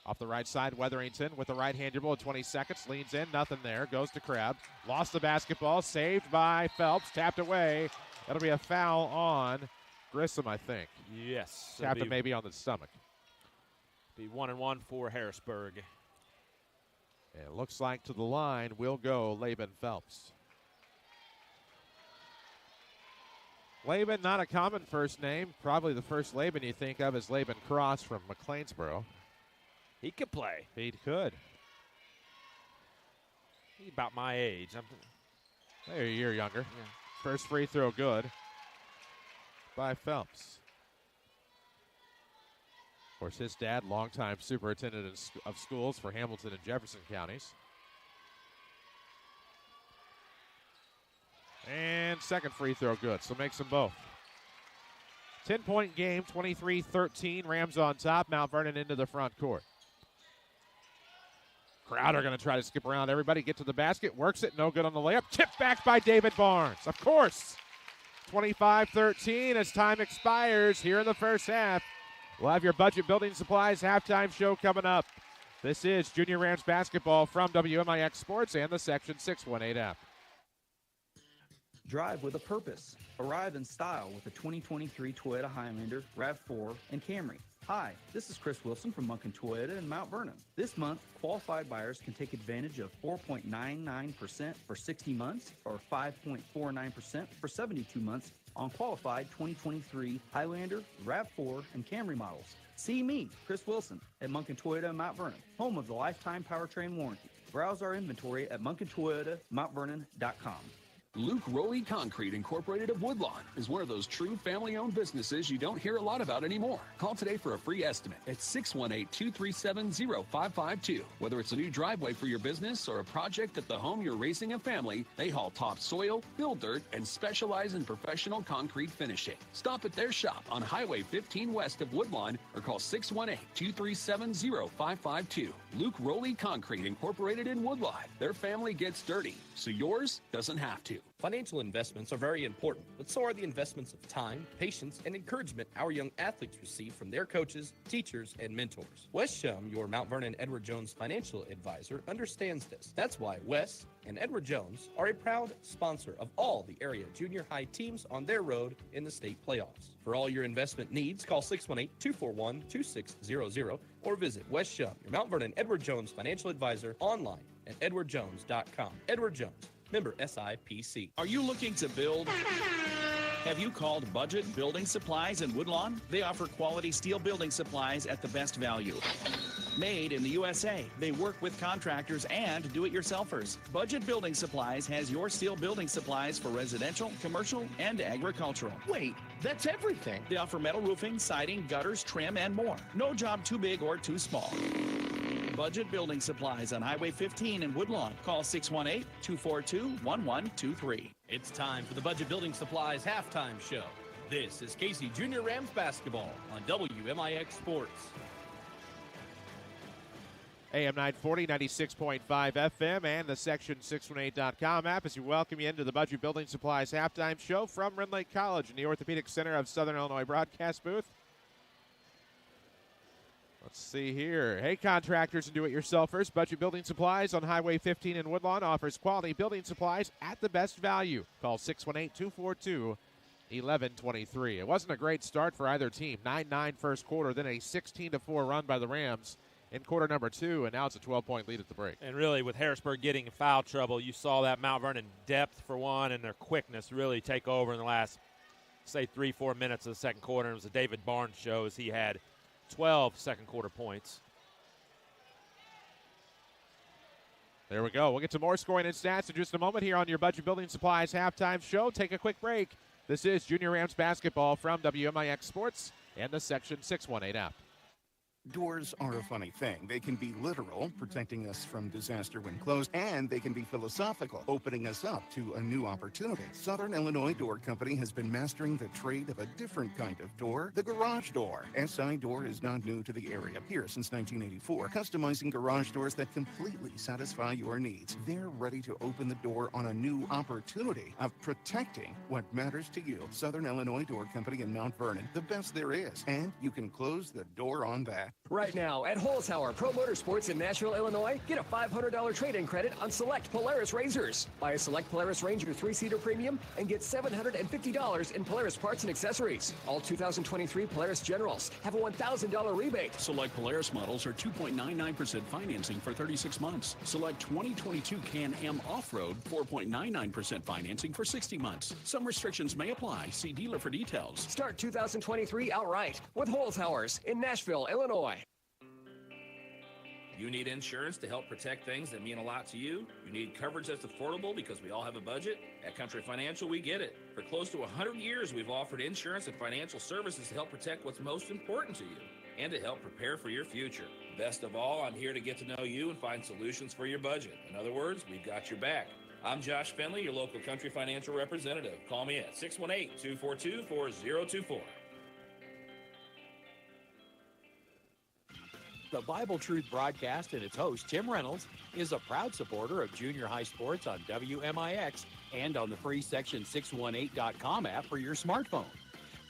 Off the right side, Weatherington with the right-hand dribble at 20 seconds. Leans in, nothing there. Goes to Crabb. Lost the basketball. Saved by Phelps. Tapped away. That'll be a foul on Grissom, I think. Yes. Tapped him maybe on the stomach. Be 1-1 for Harrisburg. And it looks like to the line will go Laban Phelps. Laban, not a common first name. Probably the first Laban you think of is Laban Cross from McLeansboro. He could play. He could. He's about my age. They're a year younger. Yeah. First free throw good by Phelps. Of course, his dad, longtime superintendent of schools for Hamilton and Jefferson counties. And second free throw good, so makes them both. 10-point game, 23-13. Rams on top. Mount Vernon into the front court. Crowder going to try to skip around everybody, get to the basket, works it, no good on the layup. Tipped back by David Barnes, of course. 25-13 as time expires here in the first half. We'll have your Budget Building Supplies halftime show coming up. This is Junior Rams basketball from WMIX Sports and the Section 618 app. Drive with a purpose. Arrive in style with the 2023 Toyota Highlander, RAV4, and Camry. Hi, this is Chris Wilson from Munkin Toyota in Mount Vernon. This month, qualified buyers can take advantage of 4.99% for 60 months or 5.49% for 72 months on qualified 2023 Highlander, RAV4, and Camry models. See me, Chris Wilson, at Munkin Toyota in Mount Vernon, home of the lifetime powertrain warranty. Browse our inventory at MunkinToyotaMountVernon.com. Luke Rowley Concrete Incorporated of Woodlawn is one of those true family-owned businesses you don't hear a lot about anymore. Call today for a free estimate at 618-237-0552. Whether it's a new driveway for your business or a project at the home you're raising a family, they haul topsoil, fill dirt, and specialize in professional concrete finishing. Stop at their shop on Highway 15 west of Woodlawn or call 618-237-0552. Luke Rowley Concrete Incorporated in Woodlawn. Their family gets dirty, so yours doesn't have to. Financial investments are very important, but so are the investments of time, patience, and encouragement our young athletes receive from their coaches, teachers, and mentors. Wes Shum, your Mount Vernon Edward Jones financial advisor, understands this. That's why Wes and Edward Jones are a proud sponsor of all the area junior high teams on their road in the state playoffs. For all your investment needs, call 618-241-2600 or visit Wes Shum, your Mount Vernon Edward Jones financial advisor, online at edwardjones.com. Edward Jones, member SIPC. Are you looking to build? Have you called Budget Building Supplies in Woodlawn? They offer quality steel building supplies at the best value. Made in the USA, they work with contractors and do-it-yourselfers. Budget Building Supplies has your steel building supplies for residential, commercial, and agricultural. Wait, that's everything. They offer metal roofing, siding, gutters, trim, and more. No job too big or too small. Budget Building Supplies on Highway 15 in Woodlawn. Call 618-242-1123. It's time for the Budget Building Supplies halftime show. This is Casey Junior Rams basketball on WMIX Sports. AM 940, 96.5 FM, and the Section618.com app as we welcome you into the Budget Building Supplies halftime show from Rend Lake College in the Orthopedic Center of Southern Illinois broadcast booth. Let's see here. Hey, contractors and do-it-yourselfers. Budget Building Supplies on Highway 15 in Woodlawn offers quality building supplies at the best value. Call 618-242-1123. It wasn't a great start for either team. 9-9 first quarter, then a 16-4 run by the Rams in quarter number 2, and now it's a 12-point lead at the break. And really, with Harrisburg getting in foul trouble, you saw that Mount Vernon depth, for one, and their quickness really take over in the last, say, 3-4 minutes of the second quarter. It was a David Barnes show as he had 12 second quarter points. There we go. We'll get to more scoring and stats in just a moment here on your Budget Building Supplies halftime show. Take a quick break. This is Junior Rams basketball from WMIX Sports and the Section 618 app. Doors are a funny thing. They can be literal, protecting us from disaster when closed, and they can be philosophical, opening us up to a new opportunity. Southern Illinois Door Company has been mastering the trade of a different kind of door, the garage door. SI Door is not new to the area, here since 1984, customizing garage doors that completely satisfy your needs. They're ready to open the door on a new opportunity of protecting what matters to you. Southern Illinois Door Company in Mount Vernon, the best there is, and you can close the door on that. Right now at SIJHSAA Pro Motorsports in Nashville, Illinois, get a $500 trade-in credit on select Polaris Razors. Buy a select Polaris Ranger 3-seater premium and get $750 in Polaris parts and accessories. All 2023 Polaris Generals have a $1,000 rebate. Select Polaris models are 2.99% financing for 36 months. Select 2022 Can-Am Off-Road 4.99% financing for 60 months. Some restrictions may apply. See dealer for details. Start 2023 outright with SIJHSAA in Nashville, Illinois. You need insurance to help protect things that mean a lot to you? You need coverage that's affordable because we all have a budget? At Country Financial, we get it. For close to 100 years, we've offered insurance and financial services to help protect what's most important to you and to help prepare for your future. Best of all, I'm here to get to know you and find solutions for your budget. In other words, we've got your back. I'm Josh Finley, your local Country Financial representative. Call me at 618-242-4024. The Bible Truth broadcast and its host, Tim Reynolds, is a proud supporter of junior high sports on WMIX and on the free Section618.com app for your smartphone.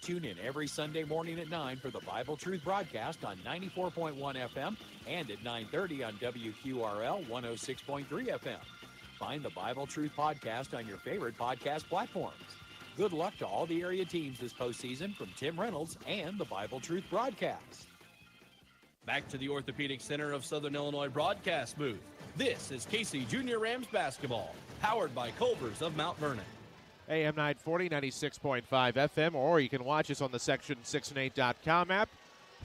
Tune in every Sunday morning at 9 for the Bible Truth broadcast on 94.1 FM and at 9:30 on WQRL 106.3 FM. Find the Bible Truth podcast on your favorite podcast platforms. Good luck to all the area teams this postseason from Tim Reynolds and the Bible Truth broadcast. Back to the Orthopedic Center of Southern Illinois broadcast booth. This is Casey Junior Rams basketball, powered by Culver's of Mount Vernon. AM 940, 96.5 FM, or you can watch us on the Section618.com app.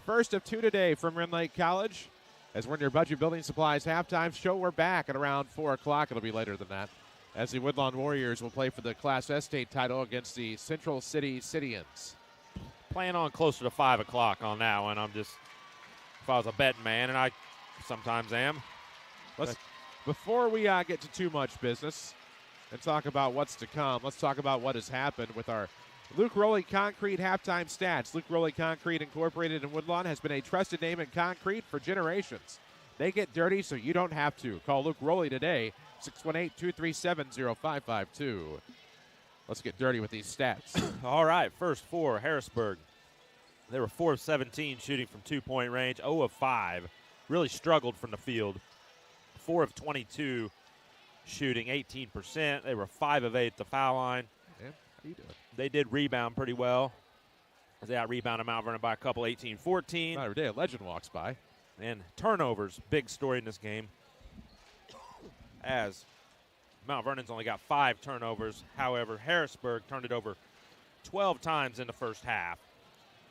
First of two today from Rend Lake College. As we're in your Budget Building Supplies halftime show, we're back at around 4 o'clock. It'll be later than that, as the Woodlawn Warriors will play for the Class S state title against the Central City Cityans. Playing on closer to 5 o'clock on that one. If I was a betting man, and I sometimes am. Before we get to too much business and talk about what's to come, let's talk about what has happened with our Luke Rowley Concrete halftime stats. Luke Rowley Concrete Incorporated in Woodlawn has been a trusted name in concrete for generations. They get dirty so you don't have to. Call Luke Rowley today, 618-237-0552. Let's get dirty with these stats. All right, first for Harrisburg. They were 4 of 17 shooting from two-point range, 0 of 5. Really struggled from the field. 4 of 22 shooting, 18%. They were 5 of 8 at the foul line. Yeah, how you doing? They did rebound pretty well. They out-rebounded Mount Vernon by a couple, 18-14. Not every day a legend walks by. And turnovers, big story in this game. As Mount Vernon's only got 5 turnovers. However, Harrisburg turned it over 12 times in the first half.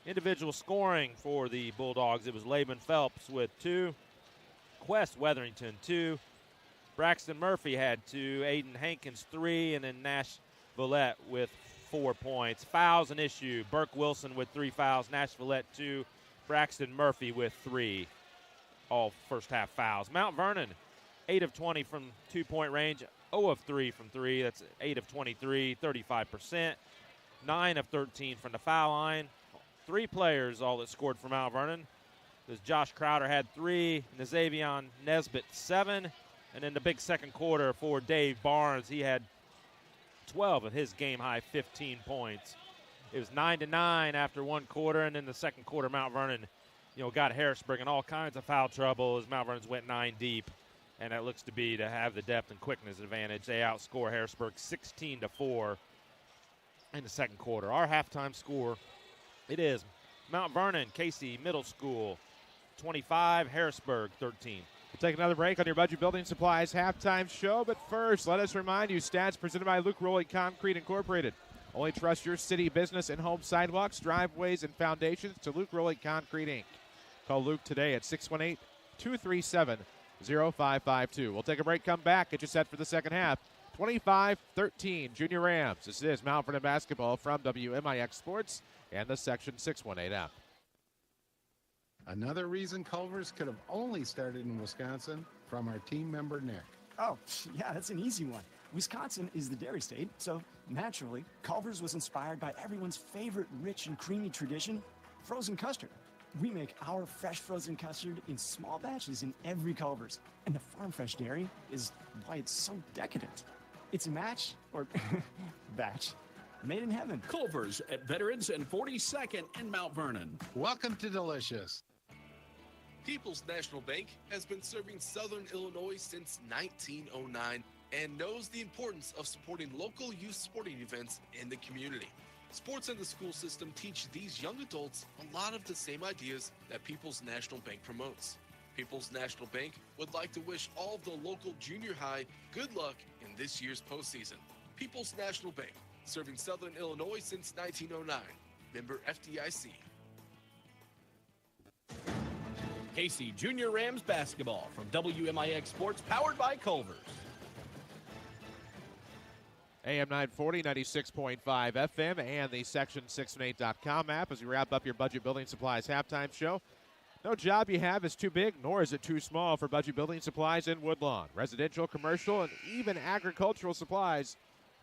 Individual scoring for the Bulldogs, it was Laban Phelps with 2, Quest Weatherington 2, Braxton Murphy had 2, Aiden Hankins 3, and then Nash Villette with 4 points. Fouls an issue. Burke Wilson with 3 fouls, Nash Villette 2, Braxton Murphy with 3. All first half fouls. Mount Vernon, 8 of 20 from two-point range, 0 of 3 from 3. That's 8 of 23, 35%. 9 of 13 from the foul line. 3 players all that scored for Mount Vernon. There's Josh Crowder had 3, Nazavion Nesbitt 7, and in the big second quarter for Dave Barnes, he had 12 of his game-high 15 points. It was 9-9 after one quarter, and in the second quarter, Mount Vernon, got Harrisburg in all kinds of foul trouble as Mount Vernon's went 9 deep, and that looks to have the depth and quickness advantage. They outscore Harrisburg 16-4 in the second quarter. Our halftime score, it is Mount Vernon, Casey Middle School 25, Harrisburg 13. We'll take another break on your Budget Building Supplies halftime show, but first, let us remind you, stats presented by Luke Rowley Concrete Incorporated. Only trust your city, business, and home sidewalks, driveways, and foundations to Luke Rowley Concrete, Inc. Call Luke today at 618-237-0552. We'll take a break, come back, get you set for the second half. 25-13, Junior Rams. This is Mount Vernon basketball from WMIX Sports and the Section 618 app. Another reason Culver's could have only started in Wisconsin, from our team member Nick. Oh, yeah, that's an easy one. Wisconsin is the dairy state, so naturally, Culver's was inspired by everyone's favorite rich and creamy tradition, frozen custard. We make our fresh frozen custard in small batches in every Culver's, and the Farm Fresh dairy is why it's so decadent. It's a match, or batch, made in heaven. Culver's at Veterans and 42nd in Mount Vernon. Welcome to Delicious. People's National Bank has been serving Southern Illinois since 1909 and knows the importance of supporting local youth sporting events in the community. Sports in the school system teach these young adults a lot of the same ideas that People's National Bank promotes. People's National Bank would like to wish all of the local junior high good luck in this year's postseason. People's National Bank, serving Southern Illinois since 1909. Member FDIC. Casey Junior Rams basketball from WMIX Sports, powered by Culver's. AM 940, 96.5 FM, and the Section618.com app as we wrap up your Budget Building Supplies halftime show. No job you have is too big, nor is it too small for Budget Building Supplies in Woodlawn. Residential, commercial, and even agricultural supplies,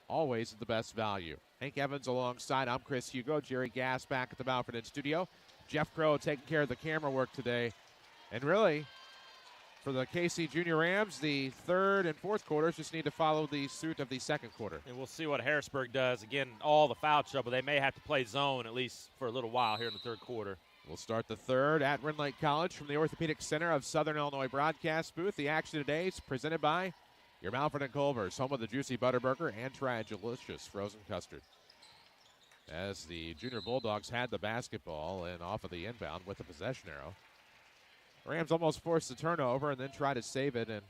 always at the best value. Hank Evans alongside. I'm Chris Hugo. Jerry Gass back at the Balford Studio. Jeff Crow taking care of the camera work today. And really, for the KC Junior Rams, the third and fourth quarters just need to follow the suit of the second quarter. And we'll see what Harrisburg does. Again, all the foul trouble. They may have to play zone at least for a little while here in the third quarter. We'll start the third at Rend Lake College from the Orthopedic Center of Southern Illinois broadcast booth. The action today is presented by your Malford & Culver's, home of the juicy Butterburger and try a delicious frozen custard. As the Junior Bulldogs had the basketball and off of the inbound with the possession arrow. Rams almost forced the turnover and then try to save it and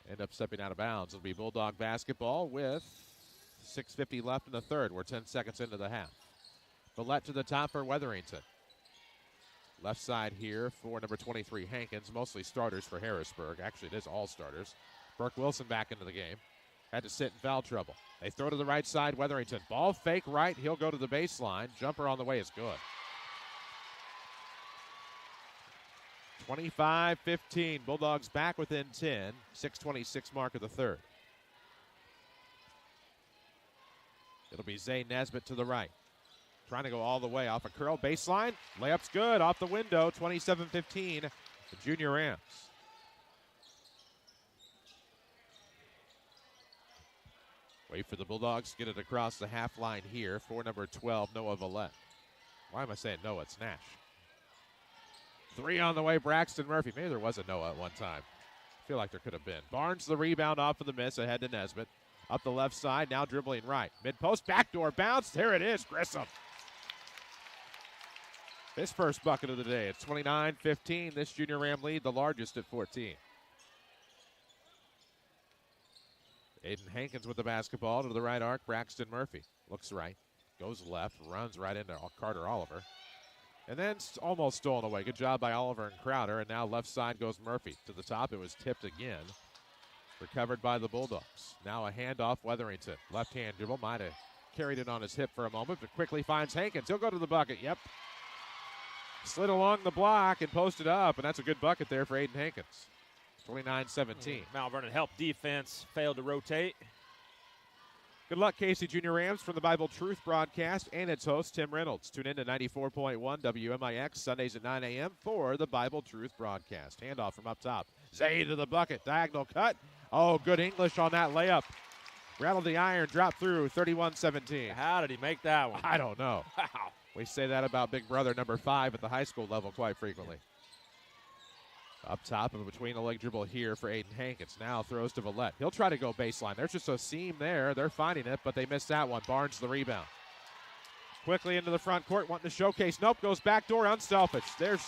end up stepping out of bounds. It'll be Bulldog basketball with 6:50 left in the third. We're 10 seconds into the half. Villette to the top for Weatherington. Left side here for number 23, Hankins. Mostly starters for Harrisburg. Actually, it is all starters. Burke Wilson back into the game. Had to sit in foul trouble. They throw to the right side, Weatherington. Ball fake right. He'll go to the baseline. Jumper on the way is good. 25-15. Bulldogs back within 10. 6:26 mark of the third. It'll be Zay Nesbitt to the right. Trying to go all the way off a curl. Baseline. Layup's good. Off the window. 27-15. The Junior Rams. Wait for the Bulldogs to get it across the half line here for number 12, Noah Villette. Why am I saying Noah? It's Nash. Three on the way, Braxton Murphy. Maybe there was a Noah at one time. I feel like there could have been. Barnes the rebound off of the miss, ahead to Nesbitt. Up the left side, now dribbling right. Mid-post, backdoor bounce. There it is, Grissom. His first bucket of the day. It's 29-15. This Junior Ram lead, the largest at 14. Aiden Hankins with the basketball to the right arc. Braxton Murphy looks right, goes left, runs right into Carter Oliver. And then almost stolen away. Good job by Oliver and Crowder. And now left side goes Murphy. To the top, it was tipped again. Recovered by the Bulldogs. Now a handoff, Weatherington. Left-hand dribble. Might have carried it on his hip for a moment, but quickly finds Hankins. He'll go to the bucket. Yep. Slid along the block and posted up, and that's a good bucket there for Aiden Hankins. 29-17. Mount Vernon helped defense, failed to rotate. Good luck, Casey Junior Rams, from the Bible Truth broadcast and its host, Tim Reynolds. Tune in to 94.1 WMIX Sundays at 9 a.m. for the Bible Truth broadcast. Handoff from up top. Zay to the bucket. Diagonal cut. Oh, good English on that layup. Rattled the iron, dropped through, 31-17. How did he make that one? I don't know. Wow. We say that about big brother number 5 at the high school level quite frequently. Up top and between the leg dribble here for Aiden Hankins. Now throws to Villette. He'll try to go baseline. There's just a seam there. They're finding it, but they missed that one. Barnes the rebound. Quickly into the front court, wanting to showcase. Nope, goes backdoor, unselfish. There's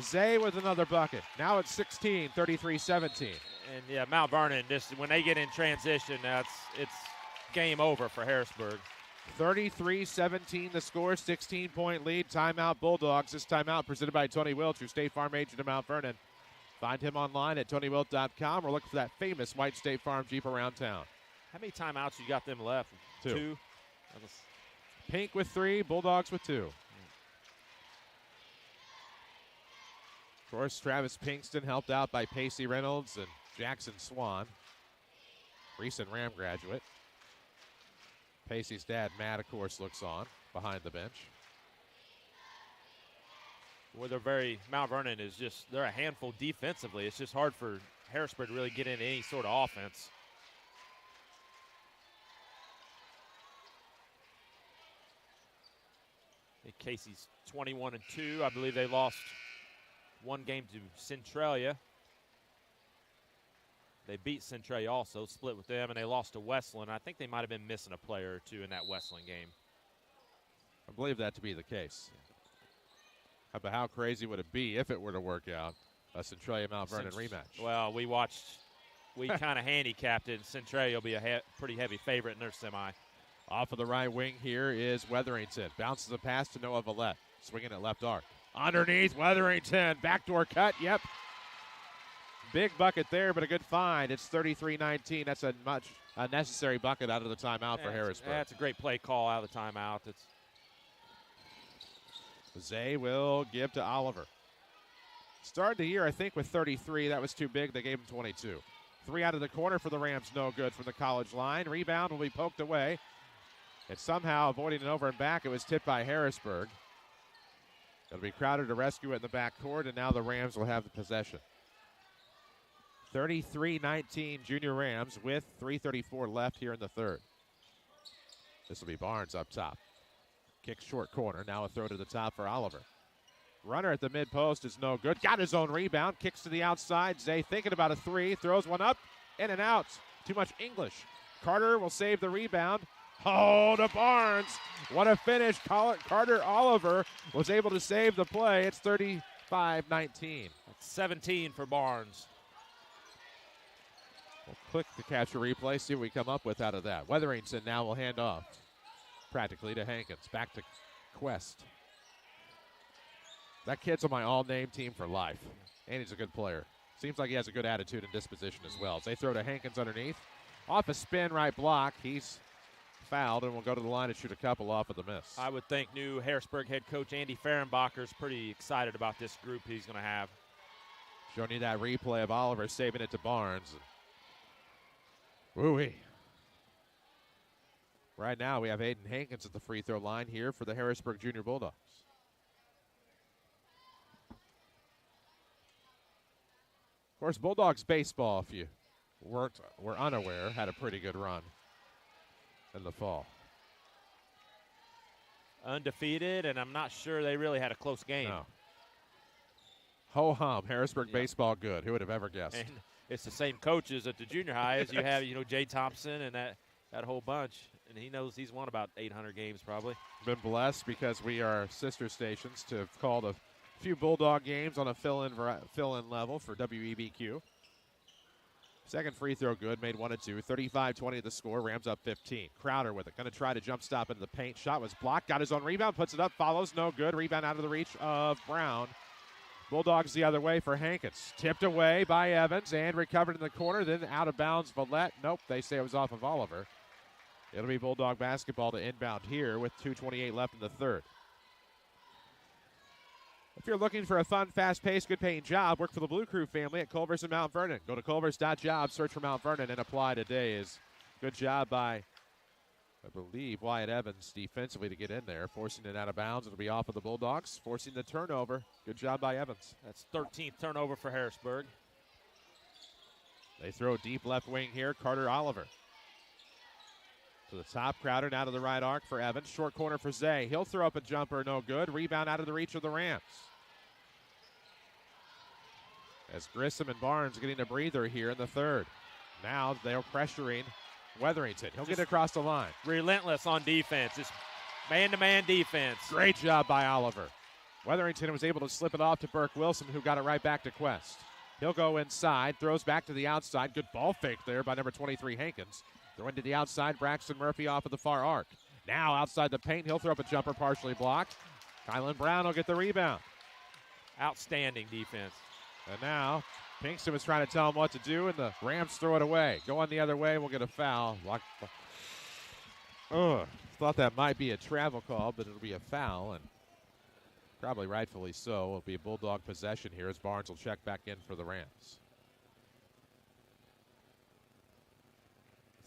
Zay with another bucket. Now it's 16, 33-17. And yeah, Mount Vernon, just when they get in transition, it's game over for Harrisburg. 33-17 the score, 16-point lead. Timeout Bulldogs. This timeout presented by Tony Welch, your State Farm agent in Mount Vernon. Find him online at TonyWilt.com or look for that famous white State Farm Jeep around town. How many timeouts you got them left? Two. Pink with 3, Bulldogs with 2. Of course, Travis Pinkston helped out by Pacey Reynolds and Jackson Swan, recent Ram graduate. Pacey's dad, Matt, of course, looks on behind the bench. Well, Mount Vernon is they're a handful defensively. It's just hard for Harrisburg to really get into any sort of offense. I think Casey's 21-2. I believe they lost one game to Centralia. They beat Centralia also, split with them, and they lost to Westland. I think they might have been missing a player or two in that Westland game. I believe that to be the case. But how crazy would it be if it were to work out? A Centralia Mount Vernon rematch. Well, we kind of handicapped it. Centralia will be a pretty heavy favorite in their semi. Off of the right wing here is Weatherington. Bounces a pass to Noah Vallette. Swinging at left arc. Underneath, Weatherington. Backdoor cut, yep. Big bucket there, but a good find. It's 33-19. That's a necessary bucket out of the timeout for Harrisburg. That's a great play call out of the timeout. Zay will give to Oliver. Started the year, I think, with 33. That was too big. They gave him 22. 3 out of the corner for the Rams. No good from the college line. Rebound will be poked away. And somehow avoiding an over and back. It was tipped by Harrisburg. It'll be Crowder to rescue it in the backcourt, and now the Rams will have the possession. 33-19 Junior Rams with 3:34 left here in the third. This will be Barnes up top. Kick short corner. Now a throw to the top for Oliver. Runner at the mid-post is no good. Got his own rebound. Kicks to the outside. Zay thinking about a three. Throws one up. In and out. Too much English. Carter will save the rebound. Oh, to Barnes. What a finish. Carter Oliver was able to save the play. It's 35-19. 17 for Barnes. We'll click the capture replay, see what we come up with out of that. Weatherington now will hand off practically to Hankins. Back to Quest. That kid's on my all-name team for life, and he's a good player. Seems like he has a good attitude and disposition as well. As they throw to Hankins underneath. Off a spin right block. He's fouled and will go to the line and shoot a couple off of the miss. I would think new Harrisburg head coach Andy Fehrenbacher's pretty excited about this group he's going to have. Showing you that replay of Oliver saving it to Barnes. Woo-wee. Right now we have Aiden Hankins at the free throw line here for the Harrisburg Junior Bulldogs. Of course, Bulldogs baseball, if you were unaware, had a pretty good run in the fall. Undefeated, and I'm not sure they really had a close game. No. Ho-hum, Harrisburg baseball good. Who would have ever guessed? And it's the same coaches at the junior high as you have, Jay Thompson and that whole bunch. And he knows he's won about 800 games probably. Been blessed because we are sister stations to have called a few Bulldog games on a fill-in level for WEBQ. Second free throw good, made 1 and 2. 35-20 the score, Rams up 15. Crowder with it, going to try to jump stop into the paint. Shot was blocked, got his own rebound, puts it up, follows, no good. Rebound out of the reach of Brown. Bulldogs the other way for Hankins. Tipped away by Evans and recovered in the corner, then out of bounds Vallette. Nope, they say it was off of Oliver. It'll be Bulldog basketball to inbound here with 2:28 left in the third. If you're looking for a fun, fast-paced, good-paying job, work for the Blue Crew family at Culver's and Mount Vernon. Go to culvers.jobs, search for Mount Vernon, and apply today. Is good job by, I believe, Wyatt Evans defensively to get in there, forcing it out of bounds. It'll be off of the Bulldogs, forcing the turnover. Good job by Evans. That's 13th turnover for Harrisburg. They throw deep left wing here. Carter Oliver. To the top, Crowder now to the right arc for Evans. Short corner for Zay. He'll throw up a jumper, no good. Rebound out of the reach of the Rams. As Grissom and Barnes getting a breather here in the third. Now they're pressuring Weatherington. He'll get across the line. Relentless on defense. Just man-to-man defense. Great job by Oliver. Weatherington was able to slip it off to Burke Wilson, who got it right back to Quest. He'll go inside, throws back to the outside. Good ball fake there by number 23, Hankins. Throwing to the outside, Braxton Murphy off of the far arc. Now outside the paint, he'll throw up a jumper partially blocked. Kylan Brown will get the rebound. Outstanding defense. And now Pinkston was trying to tell him what to do, and the Rams throw it away. Going the other way, we'll get a foul. Thought that might be a travel call, but it'll be a foul, and probably rightfully so. It'll be a Bulldog possession here as Barnes will check back in for the Rams.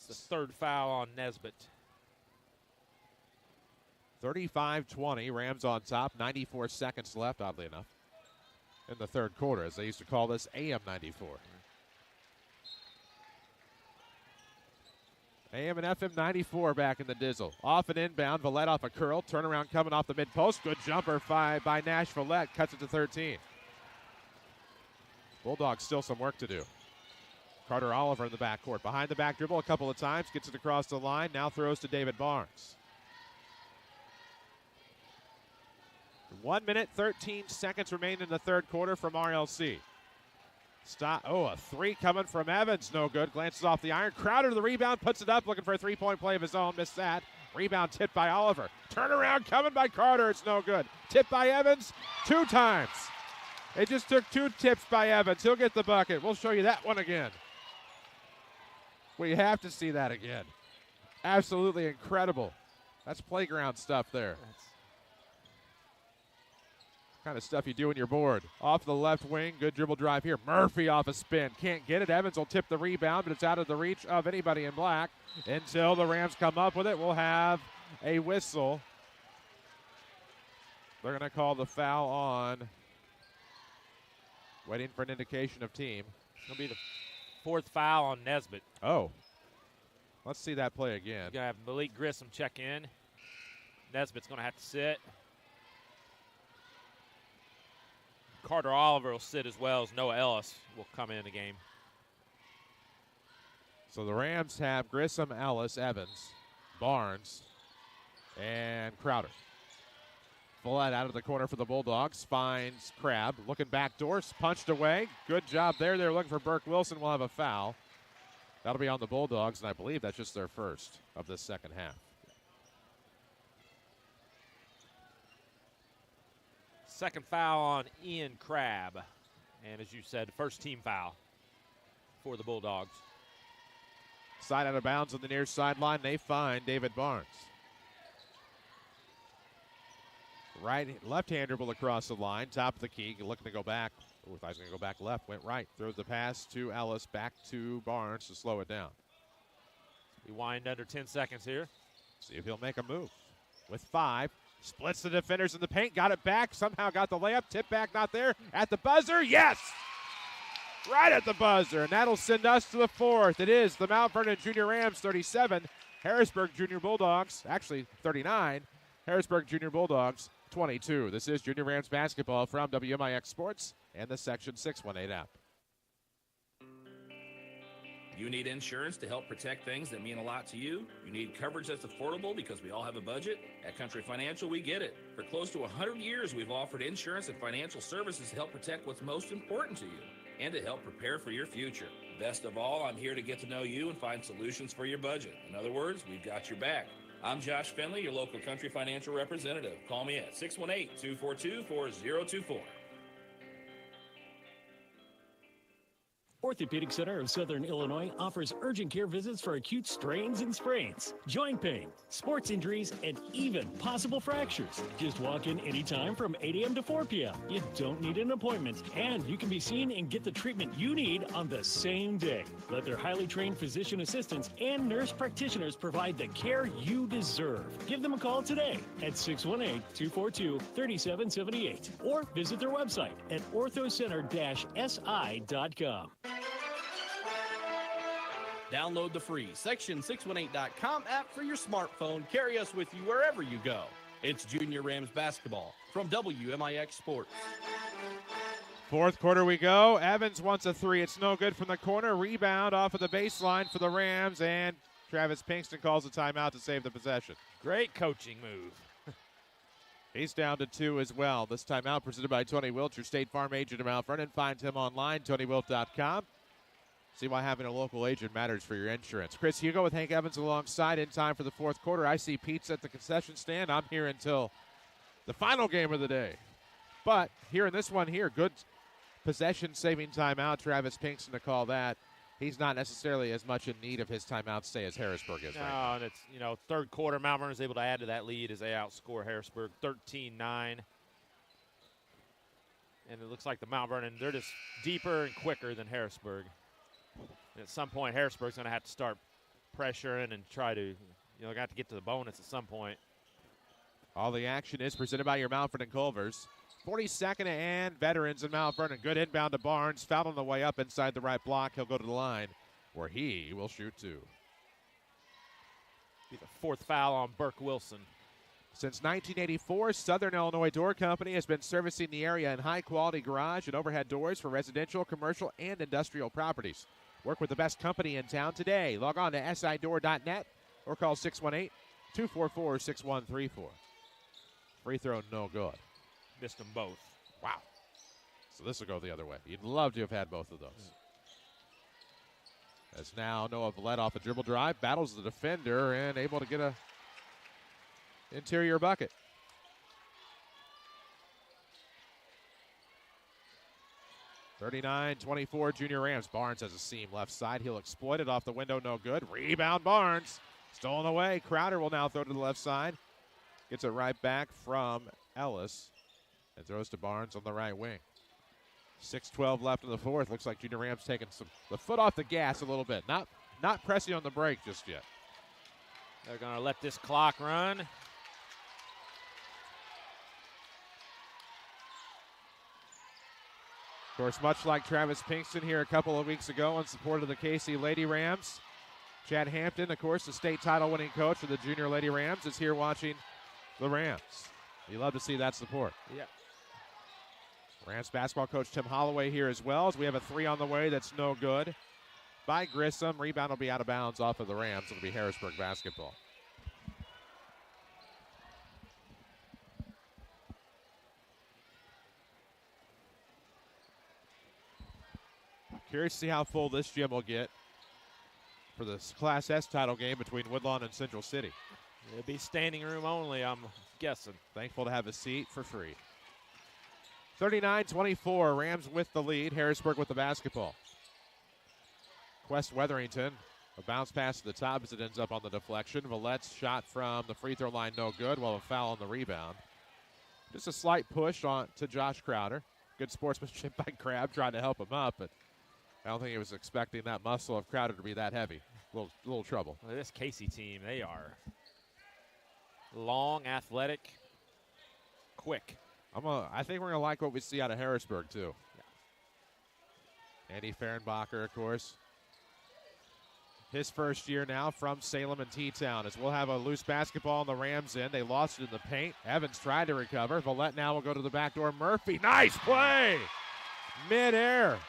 The third foul on Nesbitt. 35-20, Rams on top. 94 seconds left, oddly enough, in the third quarter, as they used to call this AM 94. AM and FM 94 back in the Dizzle. Off and inbound, Vallette off a curl. Turnaround coming off the mid-post. Good jumper by Nash Vallette. Cuts it to 13. Bulldogs still some work to do. Carter Oliver in the backcourt. Behind the back dribble a couple of times. Gets it across the line. Now throws to David Barnes. 1 minute, 13 seconds remain in the third quarter from RLC. A three coming from Evans. No good. Glances off the iron. Crowder to the rebound. Puts it up. Looking for a three-point play of his own. Missed that. Rebound tipped by Oliver. Turnaround coming by Carter. It's no good. Tipped by Evans 2 times. It just took 2 tips by Evans. He'll get the bucket. We'll show you that one again. We have to see that again. Absolutely incredible. That's playground stuff there. Kind of stuff you do when you're bored. Off the left wing, good dribble drive here. Murphy off a spin, can't get it. Evans will tip the rebound, but it's out of the reach of anybody in black until the Rams come up with it. We'll have a whistle. They're going to call the foul on. Waiting for an indication of team. It's going to be the 4th foul on Nesbitt. Oh. Let's see that play again. You're going to have Malik Grissom check in. Nesbitt's going to have to sit. Carter Oliver will sit as well as Noah Ellis will come in the game. So the Rams have Grissom, Ellis, Evans, Barnes, and Crowder. Follett out of the corner for the Bulldogs. Finds Crabb. Looking back doors. Punched away. Good job there. They're looking for Burke Wilson. Will have a foul. That'll be on the Bulldogs, and I believe that's just their first of this second half. Second foul on Ian Crabb. And as you said, first team foul for the Bulldogs. Side out of bounds on the near sideline. They find David Barnes. Left-hand dribble across the line. Top of the key. Looking to go back. I was going to go back left. Went right. Throws the pass to Ellis. Back to Barnes to slow it down. We wind under 10 seconds here. See if he'll make a move. With 5. Splits the defenders in the paint. Got it back. Somehow got the layup. Tip back not there. At the buzzer. Yes! Right at the buzzer. And that'll send us to the 4th. It is the Mount Vernon Junior Rams 37. Harrisburg Junior Bulldogs. Actually 39. Harrisburg Junior Bulldogs 22. This is Junior Rams basketball from WMIX Sports and the Section 618 app. You need insurance to help protect things that mean a lot to you? You need coverage that's affordable because we all have a budget? At Country Financial, we get it. For close to 100 years, we've offered insurance and financial services to help protect what's most important to you and to help prepare for your future. Best of all, I'm here to get to know you and find solutions for your budget. In other words, we've got your back. I'm Josh Finley, your local Country Financial representative. Call me at 618-242-4024. Orthopedic Center of Southern Illinois offers urgent care visits for acute strains and sprains, joint pain, sports injuries, and even possible fractures. Just walk in anytime from 8 a.m. to 4 p.m. You don't need an appointment, and you can be seen and get the treatment you need on the same day. Let their highly trained physician assistants and nurse practitioners provide the care you deserve. Give them a call today at 618-242-3778 or visit their website at orthocenter-si.com. Download the free Section618.com app for your smartphone. Carry us with you wherever you go. It's Junior Rams basketball from WMIX Sports. 4th quarter we go. Evans wants a 3. It's no good from the corner. Rebound off of the baseline for the Rams, and Travis Pinkston calls a timeout to save the possession. Great coaching move. He's down to 2 as well. This timeout presented by Tony Wilt, your State Farm agent in Mount Vernon. Find him online, TonyWilt.com. See why having a local agent matters for your insurance. Chris Hugo with Hank Evans alongside in time for the 4th quarter. I see Pete's at the concession stand. I'm here until the final game of the day. But here in this one here, good possession-saving timeout. Travis Pinkston to call that. He's not necessarily as much in need of his timeout stay as Harrisburg is. No, right and it's, third quarter, Mount Vernon is able to add to that lead as they outscore Harrisburg 13-9. And it looks like the Mount Vernon, they're just deeper and quicker than Harrisburg. And at some point, Harrisburg's going to have to start pressuring and try to, got to get to the bonus at some point. All the action is presented by your Mount Vernon Culvers. 42nd and veterans in Mount Vernon. Good inbound to Barnes. Fouled on the way up inside the right block. He'll go to the line where he will shoot 2. Be the 4th foul on Burke Wilson. Since 1984, Southern Illinois Door Company has been servicing the area in high-quality garage and overhead doors for residential, commercial, and industrial properties. Work with the best company in town today. Log on to sidoor.net or call 618-244-6134. Free throw, no good. Missed them both. Wow. So this will go the other way. You'd love to have had both of those. As now Noah Vallette off a dribble drive, battles the defender and able to get a interior bucket. (39-24) Junior Rams. Barnes has a seam left side. He'll exploit it off the window. No good. Rebound Barnes. Stolen away. Crowder will now throw to the left side. Gets it right back from Ellis and throws to Barnes on the right wing. 6:12 left in the fourth. Looks like Junior Rams taking the foot off the gas a little bit. Not pressing on the brake just yet. They're going to let this clock run. Of course, much like Travis Pinkston here a couple of weeks ago in support of the KC Lady Rams, Chad Hampton, of course, the state title-winning coach for the Junior Lady Rams, is here watching the Rams. You love to see that support. Yeah. Rams basketball coach Tim Holloway here as well, as we have a three on the way that's no good by Grissom. Rebound will be out of bounds off of the Rams. It'll be Harrisburg basketball. Curious to see how full this gym will get for this Class S title game between Woodlawn and Central City. It'll be standing room only, I'm guessing. Thankful to have a seat for free. 39-24, Rams with the lead. Harrisburg with the basketball. Quest Weatherington, a bounce pass to the top as it ends up on the deflection. Vallette's shot from the free throw line, no good, while a foul on the rebound. Just a slight push on to Josh Crowder. Good sportsmanship by Crabb, trying to help him up, but I don't think he was expecting that muscle of Crowder to be that heavy. A little trouble. Well, this Casey team, they are long, athletic, quick. I think we're going to like what we see out of Harrisburg, too. Yeah. Andy Fehrenbacher, of course. His first year now from Salem and T-Town, as we'll have a loose basketball on the Rams end. They lost it in the paint. Evans tried to recover. Vallette now will go to the back door. Murphy, nice play! Mid-air.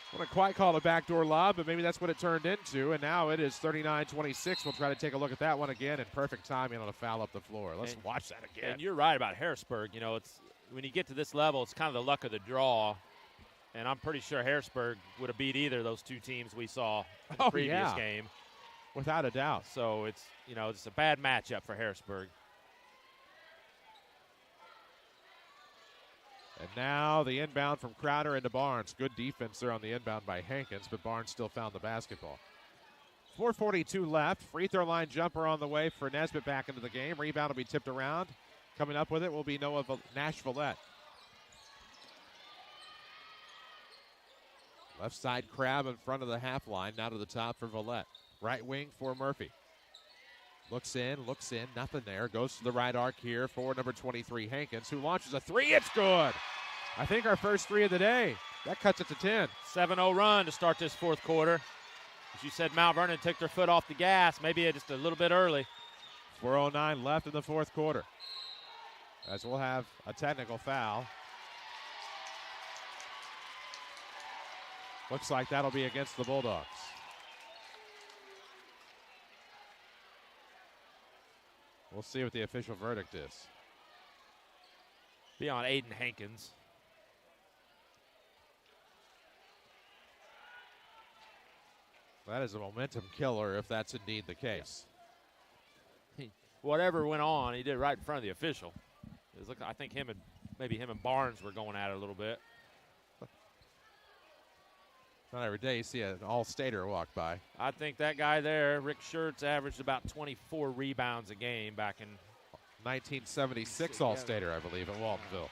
I wouldn't quite call it a backdoor lob, but maybe that's what it turned into. And now it is 39-26. We'll try to take a look at that one again, and perfect timing on a foul up the floor. Let's watch that again. And you're right about Harrisburg. You know, it's when you get to this level, it's kind of the luck of the draw. And I'm pretty sure Harrisburg would have beat either of those two teams we saw in the previous game. Without a doubt. So it's a bad matchup for Harrisburg. And now the inbound from Crowder into Barnes. Good defense there on the inbound by Hankins, but Barnes still found the basketball. 4:42 left. Free throw line jumper on the way for Nesbitt back into the game. Rebound will be tipped around. Coming up with it will be Noah Nash Vallette. Left side Crabb in front of the half line. Now to the top for Vallette. Right wing for Murphy. Looks in, nothing there. Goes to the right arc here for number 23, Hankins, who launches a three. It's good. I think our first three of the day. That cuts it to 10. 7-0 run to start this fourth quarter. As you said, Mount Vernon took their foot off the gas, maybe just a little bit early. 4:09 left in the fourth quarter. As we'll have a technical foul. Looks like that'll be against the Bulldogs. We'll see what the official verdict is. Be on Aiden Hankins. That is a momentum killer if that's indeed the case. Whatever went on, he did right in front of the official. I think him and Barnes were going at it a little bit. Not every day you see an all-stater walk by. I think that guy there, Rick Schertz, averaged about 24 rebounds a game back in 1976 all-stater, I believe, at Waltonville.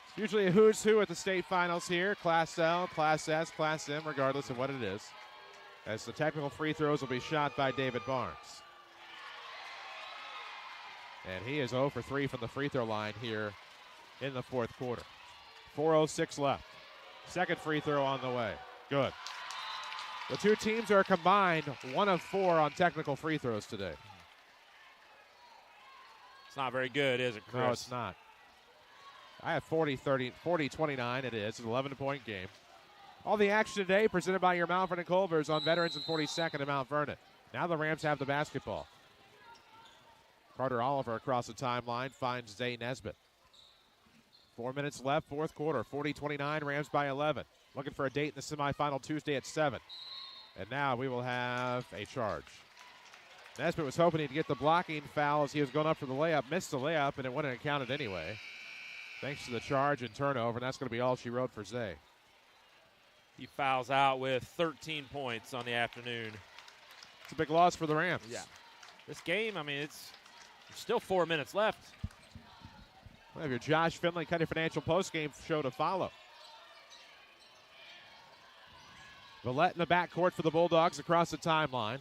It's usually a who's who at the state finals here. Class L, Class S, Class M, regardless of what it is. As the technical free throws will be shot by David Barnes. And he is 0 for 3 from the free throw line here in the fourth quarter. 4:06 left. Second free throw on the way. Good. The two teams are combined 1 of 4 on technical free throws today. not very good, is it, Chris? No, it's not. I have 40-29 it is. It's an 11-point game. All the action today presented by your Mount Vernon Culvers on Veterans and 42nd and Mount Vernon. Now the Rams have the basketball. Carter Oliver across the timeline finds Zay Nesbitt. 4 minutes left, fourth quarter. 40-29, Rams by 11. Looking for a date in the semifinal Tuesday at 7. And now we will have a charge. Nesbitt was hoping he'd get the blocking foul as he was going up for the layup. Missed the layup, and it wouldn't have counted anyway. Thanks to the charge and turnover, and that's going to be all she wrote for Zay. He fouls out with 13 points on the afternoon. It's a big loss for the Rams. Yeah. This game, I mean, it's still 4 minutes left. We have your Josh Finley County Financial postgame show to follow. Villette in the backcourt for the Bulldogs across the timeline.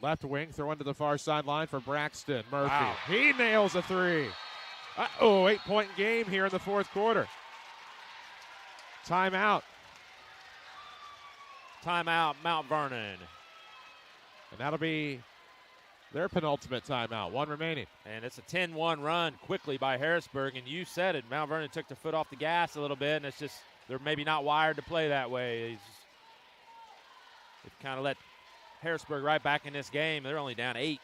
Left wing, throw into the far sideline for Braxton Murphy. Wow. He nails a three. 8-point game here in the fourth quarter. Timeout. Timeout, Mount Vernon. And that'll be their penultimate timeout. One remaining. And it's a 10-1 run quickly by Harrisburg. And you said it, Mount Vernon took their foot off the gas a little bit, and it's just they're maybe not wired to play that way. They've kind of let Harrisburg right back in this game. They're only down 8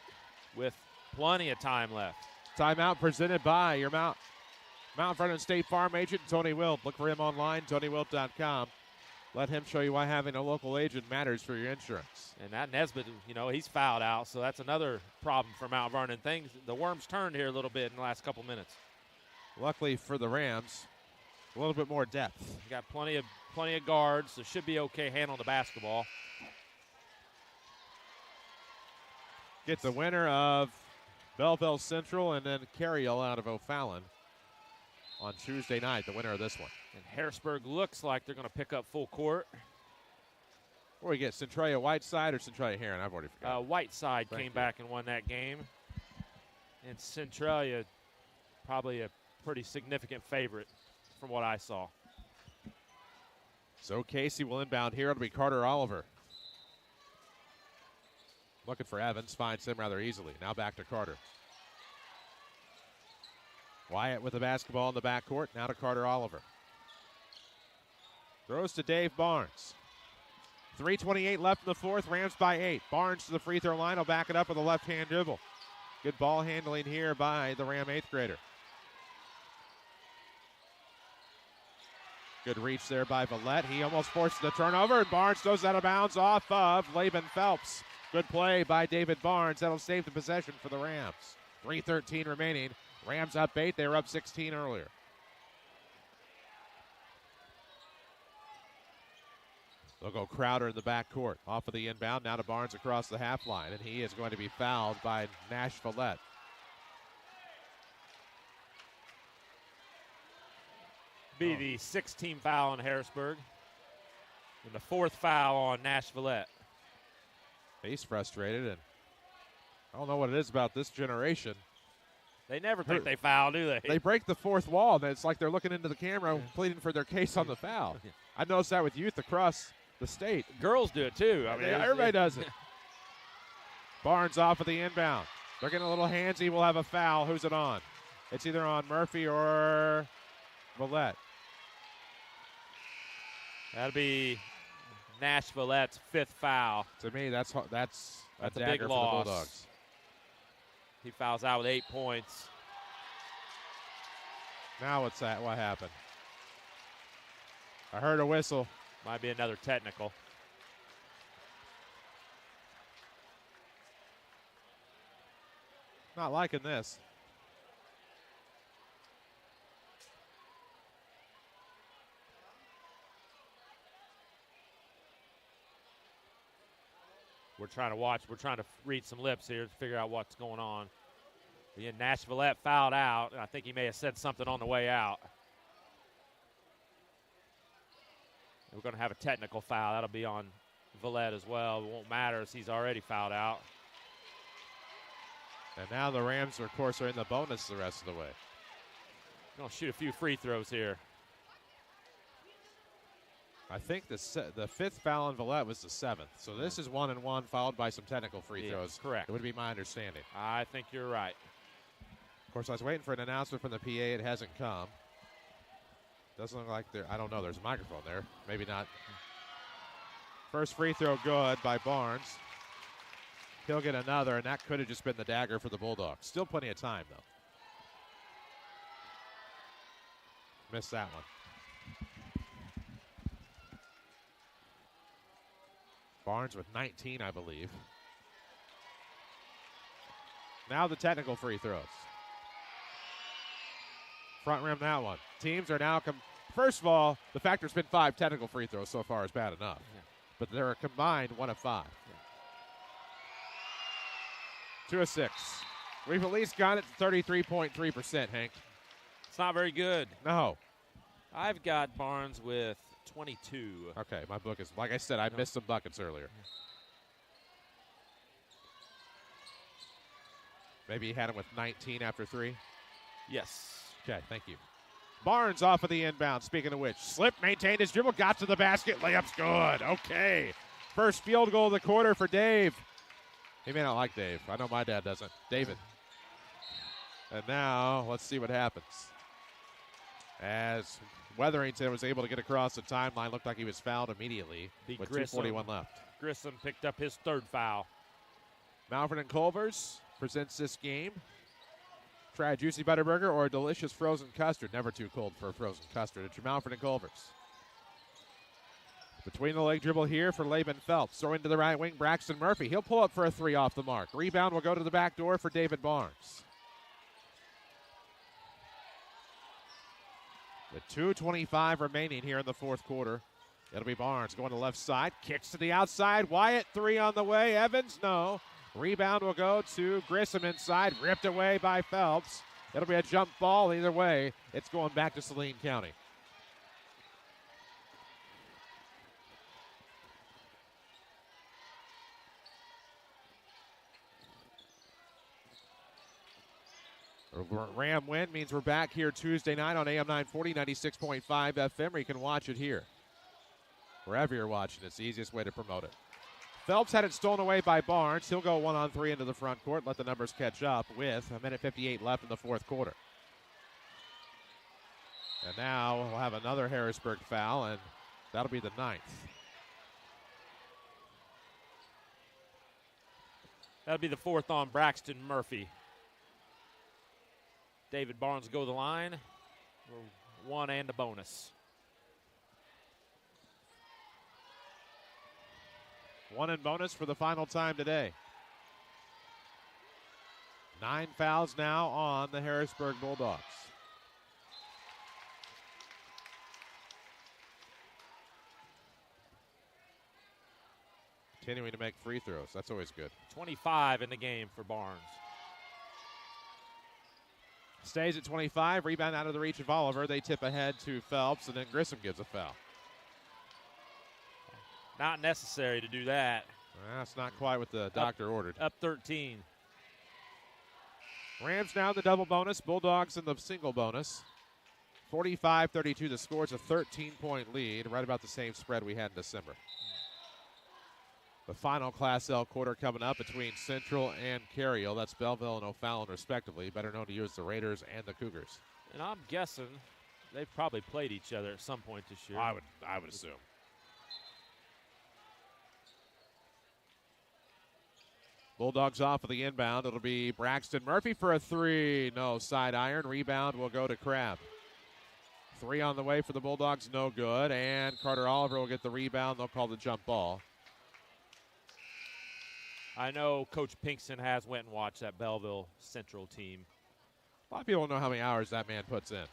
with plenty of time left. Timeout presented by your Mount Vernon State Farm agent, Tony Wilt. Look for him online, TonyWilt.com. Let him show you why having a local agent matters for your insurance. And that Nesbitt, he's fouled out, so that's another problem for Mount Vernon. The worms turned here a little bit in the last couple minutes. Luckily for the Rams, a little bit more depth. You got plenty of guards, so should be okay handling the basketball. Get the winner of Belleville Central and then Carriel out of O'Fallon on Tuesday night, the winner of this one. And Harrisburg looks like they're going to pick up full court. Where we get Centralia Whiteside or Centralia Heron? I've already forgotten. Whiteside came back and won that game. And Centralia probably a pretty significant favorite from what I saw. So Casey will inbound here. It'll be Carter Oliver. Looking for Evans, finds him rather easily. Now back to Carter. Wyatt with the basketball in the backcourt. Now to Carter Oliver. Throws to Dave Barnes. 3:28 left in the fourth. Rams by 8. Barnes to the free throw line. Will back it up with a left-hand dribble. Good ball handling here by the Ram 8th grader. Good reach there by Villette. He almost forces the turnover, and Barnes goes out of bounds off of Laban Phelps. Good play by David Barnes. That'll save the possession for the Rams. 3:13 remaining. Rams up 8. They were up 16 earlier. They'll go Crowder in the backcourt. Off of the inbound. Now to Barnes across the half line. And he is going to be fouled by Nash Villette. Be the 16th foul on Harrisburg. And the 4th foul on Nash Villette. He's frustrated, and I don't know what it is about this generation. They never think they foul, do they? They break the fourth wall, and it's like they're looking into the camera pleading for their case on the foul. I noticed that with youth across the state. Girls do it, too. I mean, everybody does it. Barnes off of the inbound. They're getting a little handsy. We'll have a foul. Who's it on? It's either on Murphy or Villette. That'll be Nash Villette's 5th foul. To me, that's a big dagger loss for the Bulldogs. He fouls out with 8 points. Now what's that? What happened? I heard a whistle. Might be another technical. Not liking this. We're trying to watch. We're trying to read some lips here to figure out what's going on. Yeah, Nash Villette fouled out. I think he may have said something on the way out. We're going to have a technical foul. That'll be on Villette as well. It won't matter as he's already fouled out. And now the Rams, of course, are in the bonus the rest of the way. Going to shoot a few free throws here. I think the 5th foul on Villette was the 7th. So this is 1-1, followed by some technical free throws. Correct. It would be my understanding. I think you're right. Of course, I was waiting for an announcement from the PA. It hasn't come. Doesn't look like there. I don't know. There's a microphone there. Maybe not. First free throw good by Barnes. He'll get another, and that could have just been the dagger for the Bulldogs. Still plenty of time, though. Missed that one. Barnes with 19, I believe. Now the technical free throws. Front rim that one. Teams are now, first of all, the fact there's been 5 technical free throws so far is bad enough. Yeah. But they're a combined 1 of 5. Yeah. 2 of 6. We've at least got it to 33.3%, Hank. It's not very good. No. I've got Barnes with 22. Okay, my book is, like I said, I missed some buckets earlier. Maybe he had him with 19 after 3? Yes. Okay, thank you. Barnes off of the inbound, speaking of which. Slipped, maintained his dribble, got to the basket, layup's good. Okay. First field goal of the quarter for Dave. He may not like Dave. I know my dad doesn't. David. And now, let's see what happens. As Wetherington was able to get across the timeline, looked like he was fouled immediately with 2:41 left. Grissom picked up his 3rd foul. Malvern and Culver's presents this game. Try a juicy Butterburger or a delicious frozen custard. Never too cold for a frozen custard at your Malvern and Culver's. Between the leg dribble here for Laban Phelps. Throw into the right wing, Braxton Murphy. He'll pull up for a 3 off the mark. Rebound will go to the back door for David Barnes. With 2:25 remaining here in the 4th quarter. It'll be Barnes going to left side. Kicks to the outside. Wyatt 3 on the way. Evans, no. Rebound will go to Grissom inside. Ripped away by Phelps. It'll be a jump ball either way. It's going back to Saline County. A Ram win means we're back here Tuesday night on AM 940, 96.5 FM, or you can watch it here. Wherever you're watching, it's the easiest way to promote it. Phelps had it stolen away by Barnes. He'll go 1-on-3 into the front court, let the numbers catch up with 1:58 left in the 4th quarter. And now we'll have another Harrisburg foul, and that'll be the 9th. That'll be the 4th on Braxton Murphy. David Barnes will go to the line for 1 and a bonus. 1 and bonus for the final time today. 9 fouls now on the Harrisburg Bulldogs. Continuing to make free throws. That's always good. 25 in the game for Barnes. Stays at 25. Rebound out of the reach of Oliver. They tip ahead to Phelps, and then Grissom gives a foul. Not necessary to do that. That's not quite what the doctor ordered. Up 13. Rams now in the double bonus. Bulldogs in the single bonus. 45-32 the score. It's a 13-point lead, right about the same spread we had in December. The final Class L quarter coming up between Central and Carriel. That's Belleville and O'Fallon, respectively, better known to you as the Raiders and the Cougars. And I'm guessing they've probably played each other at some point this year. I would assume. Bulldogs off of the inbound. It'll be Braxton Murphy for a 3. No, side iron. Rebound will go to Crabb. 3 on the way for the Bulldogs, no good. And Carter Oliver will get the rebound. They'll call the jump ball. I know Coach Pinkston has went and watched that Belleville Central team. A lot of people don't know how many hours that man puts in.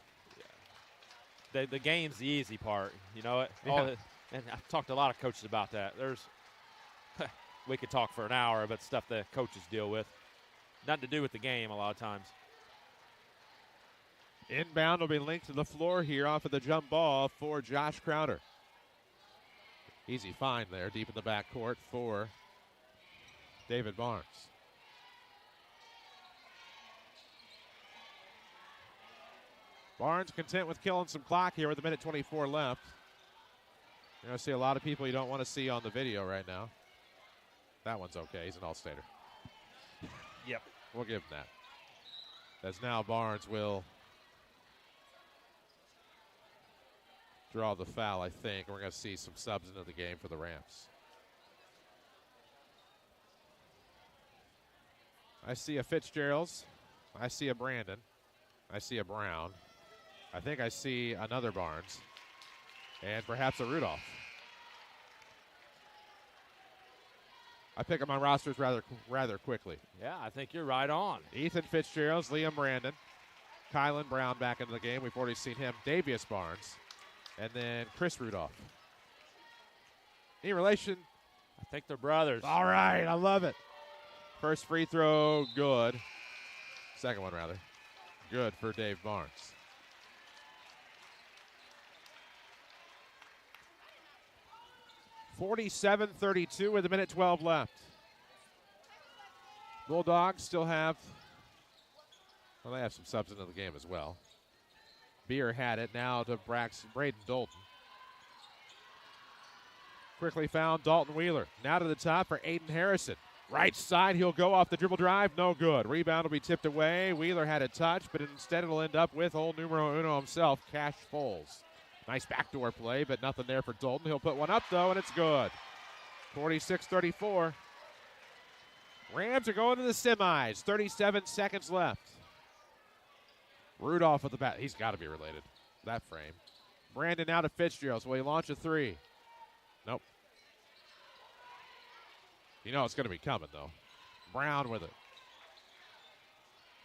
Yeah. The game's the easy part. You know it? Yeah. And I've talked to a lot of coaches about that. We could talk for an hour about stuff that coaches deal with. Nothing to do with the game a lot of times. Inbound will be linked to the floor here off of the jump ball for Josh Crowder. Easy find there deep in the backcourt for David Barnes. Barnes content with killing some clock here with 1:24 left. You're going to see a lot of people you don't want to see on the video right now. That one's okay. He's an all-stater. Yep. We'll give him that. as now Barnes will draw the foul, I think. We're going to see some subs into the game for the Rams. I see a Fitzgerald's. I see a Brandon. I see a Brown. I think I see another Barnes. And perhaps a Rudolph. I pick up my rosters rather quickly. Yeah, I think you're right on. Ethan Fitzgerald's, Liam Brandon, Kylan Brown back into the game. We've already seen him. Davius Barnes. And then Chris Rudolph. Any relation? I think they're brothers. All right, I love it. First free throw, good. Second one, rather. Good for Dave Barnes. (47-32) with a minute 12 left. Bulldogs still have, well, they have some subs into the game as well. Beer had it, now to Braden Dalton. Quickly found Dalton Wheeler. Now to the top for Aiden Harrison. Right side, he'll go off the dribble drive, no good. Rebound will be tipped away. Wheeler had a touch, but instead it'll end up with old numero uno himself, Cash Foles. Nice backdoor play, but nothing there for Dalton. He'll put one up, though, and it's good. 46-34. Rams are going to the semis. 37 seconds left. Rudolph at the bat. He's got to be related. That frame. Brandon out to Fitzgerald. Will he launch a three? Nope. You know it's going to be coming, though. Brown with it.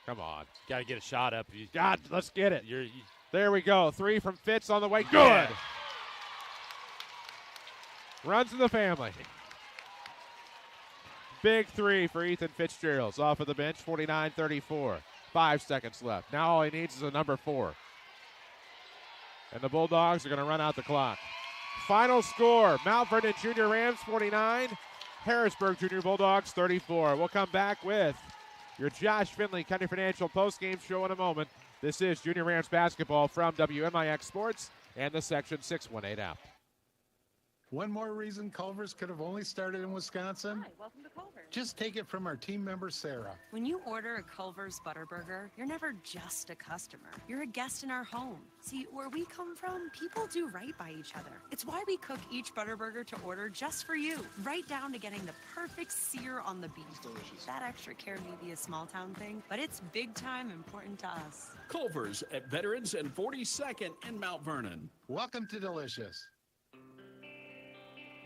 Come on. Got to get a shot up. God, let's get it. There we go. Three from Fitz on the way. Good. Yeah. Runs in the family. Big three for Ethan Fitzgerald. Off of the bench, 49-34. 5 seconds left. Now all he needs is a number 4. And the Bulldogs are going to run out the clock. Final score, Mount Vernon Junior Rams 49, Harrisburg Junior Bulldogs 34. We'll come back with your Josh Finley Country Financial postgame show in a moment. This is Junior Rams basketball from WMIX Sports and the Section 618 app. One more reason Culver's could have only started in Wisconsin? Hi, welcome to Culver's. Just take it from our team member, Sarah. When you order a Culver's Butterburger, you're never just a customer. You're a guest in our home. See, where we come from, people do right by each other. It's why we cook each Butterburger to order just for you, right down to getting the perfect sear on the beef. Delicious. That extra care may be a small town thing, but it's big time important to us. Culver's at Veterans and 42nd in Mount Vernon. Welcome to Delicious.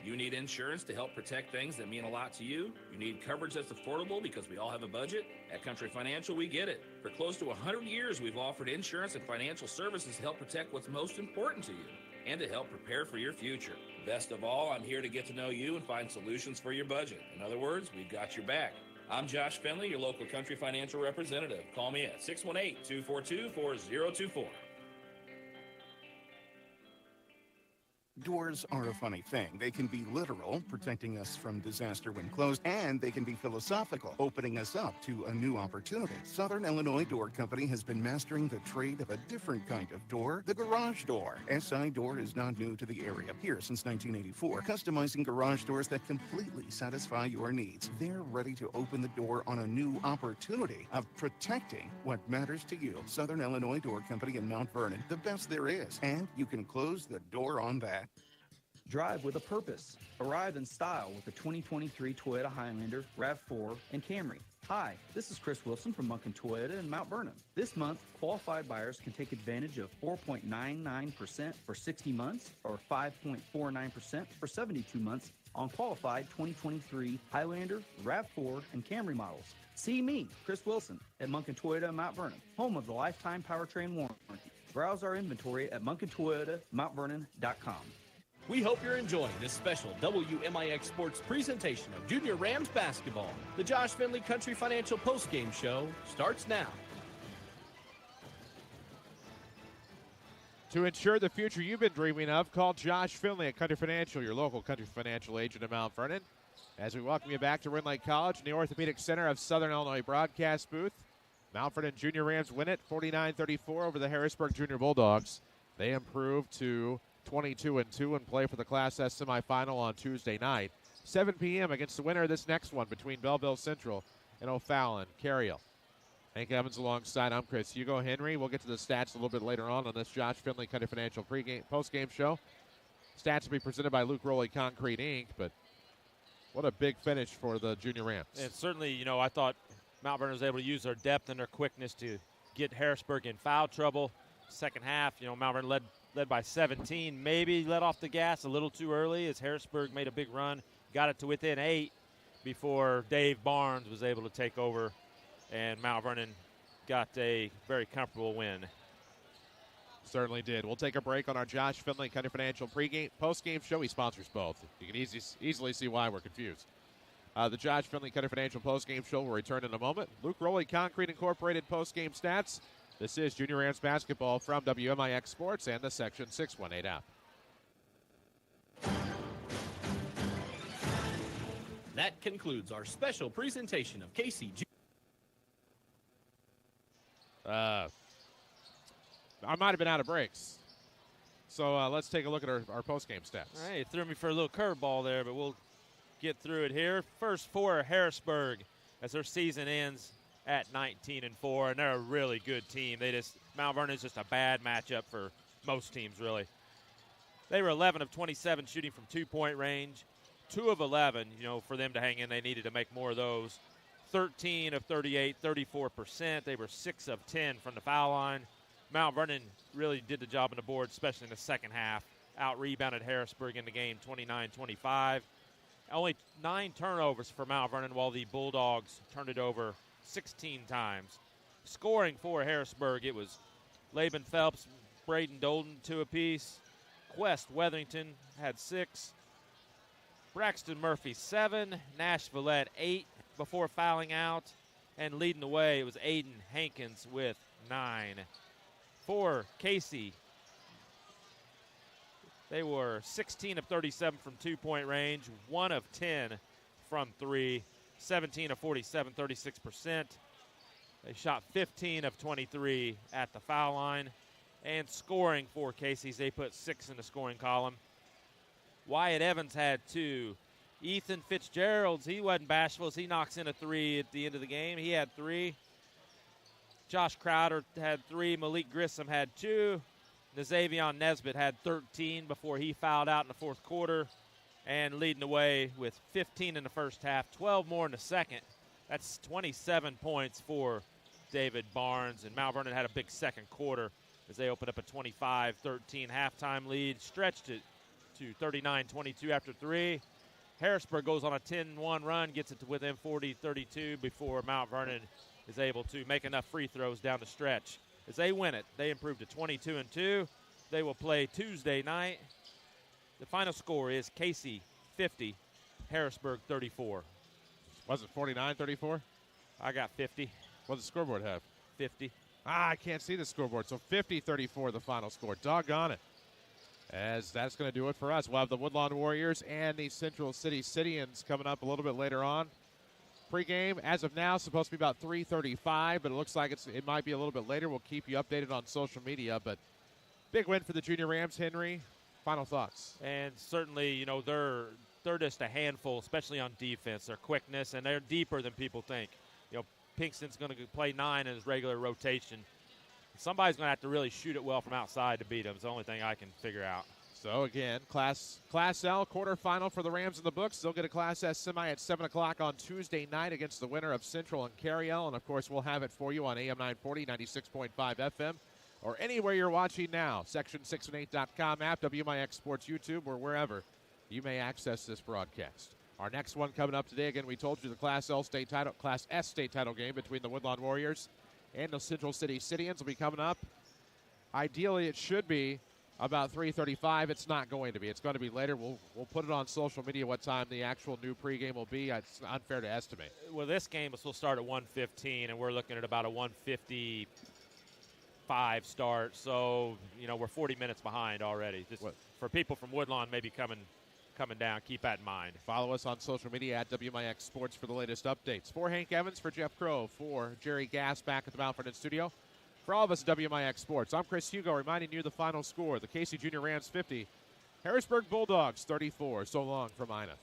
You need insurance to help protect things that mean a lot to you? You need coverage that's affordable because we all have a budget? At Country Financial, we get it. For close to 100 years, we've offered insurance and financial services to help protect what's most important to you and to help prepare for your future. Best of all, I'm here to get to know you and find solutions for your budget. In other words, we've got your back. I'm Josh Finley, your local Country Financial representative. Call me at 618-242-4024. Doors are a funny thing. They can be literal, protecting us from disaster when closed, and they can be philosophical, opening us up to a new opportunity. Southern Illinois Door Company has been mastering the trade of a different kind of door, the garage door. SI Door is not new to the area, here since 1984, customizing garage doors that completely satisfy your needs. They're ready to open the door on a new opportunity of protecting what matters to you. Southern Illinois Door Company in Mount Vernon, the best there is, and you can close the door on that. Drive with a purpose. Arrive in style with the 2023 Toyota Highlander, RAV4, and Camry. Hi, this is Chris Wilson from Munkin Toyota in Mount Vernon. This month, qualified buyers can take advantage of 4.99% for 60 months or 5.49% for 72 months on qualified 2023 Highlander, RAV4, and Camry models. See me, Chris Wilson, at Munkin Toyota in Mount Vernon, home of the lifetime powertrain warranty. Browse our inventory at MunkinToyotaMountVernon.com. We hope you're enjoying this special WMIX Sports presentation of Junior Rams basketball. The Josh Finley Country Financial postgame show starts now. To ensure the future you've been dreaming of, call Josh Finley at Country Financial, your local Country Financial agent in Mount Vernon. As we welcome you back to Rend Lake College in the Orthopedic Center of Southern Illinois broadcast booth. Mount Vernon Junior Rams win it 49-34 over the Harrisburg Junior Bulldogs. They improve to 22-2 and play for the Class S semifinal on Tuesday night. 7 p.m. against the winner of this next one between Belleville Central and O'Fallon Carriel. Hank Evans alongside. I'm Chris Hugo. Henry, we'll get to the stats a little bit later on this Josh Finley Country Financial post-game show. Stats will be presented by Luke Rowley Concrete Inc., but what a big finish for the Junior Rams. And certainly, I thought Mount Vernon was able to use their depth and their quickness to get Harrisburg in foul trouble. Second half, Mount Vernon led by 17, maybe let off the gas a little too early as Harrisburg made a big run, got it to within 8 before Dave Barnes was able to take over, and Mount Vernon got a very comfortable win. Certainly did. We'll take a break on our Josh Finley Country Financial post-game show. He sponsors both. You can easily see why we're confused. The Josh Finley Country Financial post-game show will return in a moment. Luke Rowley Concrete Incorporated post-game stats. This is Junior Rams basketball from WMIX Sports and the Section 618 app. That concludes our special presentation of Casey. I might have been out of breaks. So let's take a look at our post-game stats. All right, you threw me for a little curveball there, but we'll get through it here. First for Harrisburg as their season ends at 19-4, and they're a really good team. Mount Vernon is just a bad matchup for most teams, really. They were 11 of 27 shooting from two-point range. 2 of 11, for them to hang in, they needed to make more of those. 13 of 38, 34%. They were 6 of 10 from the foul line. Mount Vernon really did the job on the board, especially in the second half. Out-rebounded Harrisburg in the game 29-25. Only 9 turnovers for Mount Vernon, while the Bulldogs turned it over 16 times. Scoring for Harrisburg, it was Laban Phelps, Braden Dolden, 2 apiece. Quest Weatherington had 6. Braxton Murphy, 7. Nash Villette, 8 before fouling out. And leading the way, it was Aiden Hankins with 9. For Casey, they were 16 of 37 from two-point range, 1 of 10 from 3, 17 of 47, 36%. They shot 15 of 23 at the foul line. And scoring for Casey's, they put 6 in the scoring column. Wyatt Evans had 2. Ethan Fitzgerald's, he wasn't bashful as he knocks in a 3 at the end of the game. He had 3. Josh Crowder had 3. Malik Grissom had 2. Nazavion Nesbitt had 13 before he fouled out in the fourth quarter. And leading the way with 15 in the first half, 12 more in the second. That's 27 points for David Barnes. And Mount Vernon had a big second quarter as they opened up a 25-13 halftime lead, stretched it to 39-22 after 3. Harrisburg goes on a 10-1 run, gets it to within 40-32 before Mount Vernon is able to make enough free throws down the stretch. As they win it, they improve to 22-2. They will play Tuesday night. The final score is Casey 50, Harrisburg 34. Was it 49-34? I got 50. What does the scoreboard have? 50. I can't see the scoreboard. So 50-34 the final score. Doggone it. As that's going to do it for us. We'll have the Woodlawn Warriors and the Central City Cityans coming up a little bit later on. Pre-game, as of now, supposed to be about 3:35, but it looks like it might be a little bit later. We'll keep you updated on social media, but big win for the Junior Rams. Henry, final thoughts? And certainly, they're just a handful, especially on defense. Their quickness, and they're deeper than people think. Pinkston's going to play 9 in his regular rotation. Somebody's going to have to really shoot it well from outside to beat them. It's the only thing I can figure out. So, again, Class L quarterfinal for the Rams in the books. They'll get a Class S semi at 7 o'clock on Tuesday night against the winner of Central and Cary-L. And, of course, we'll have it for you on AM 940, 96.5 FM, or anywhere you're watching now. Section618.com app, WMIX Sports YouTube, or wherever you may access this broadcast. Our next one coming up today, again, we told you the Class S state title game between the Woodlawn Warriors and the Central City Cityans will be coming up. Ideally, it should be about 3:35. It's not going to be. It's going to be later. We'll put it on social media what time the actual new pregame will be. It's unfair to estimate. Well, this game will start at 1:15, and we're looking at about a 1:55 start. So, we're 40 minutes behind already. Just for people from Woodlawn maybe coming down, keep that in mind. Follow us on social media at WMIX Sports for the latest updates. For Hank Evans, for Jeff Crow, for Jerry Gass back at the Mount Vernon studio. For all of us at WMIX Sports, I'm Chris Hugo reminding you the final score. The Casey Junior Rams 50, Harrisburg Bulldogs 34. So long from Ina.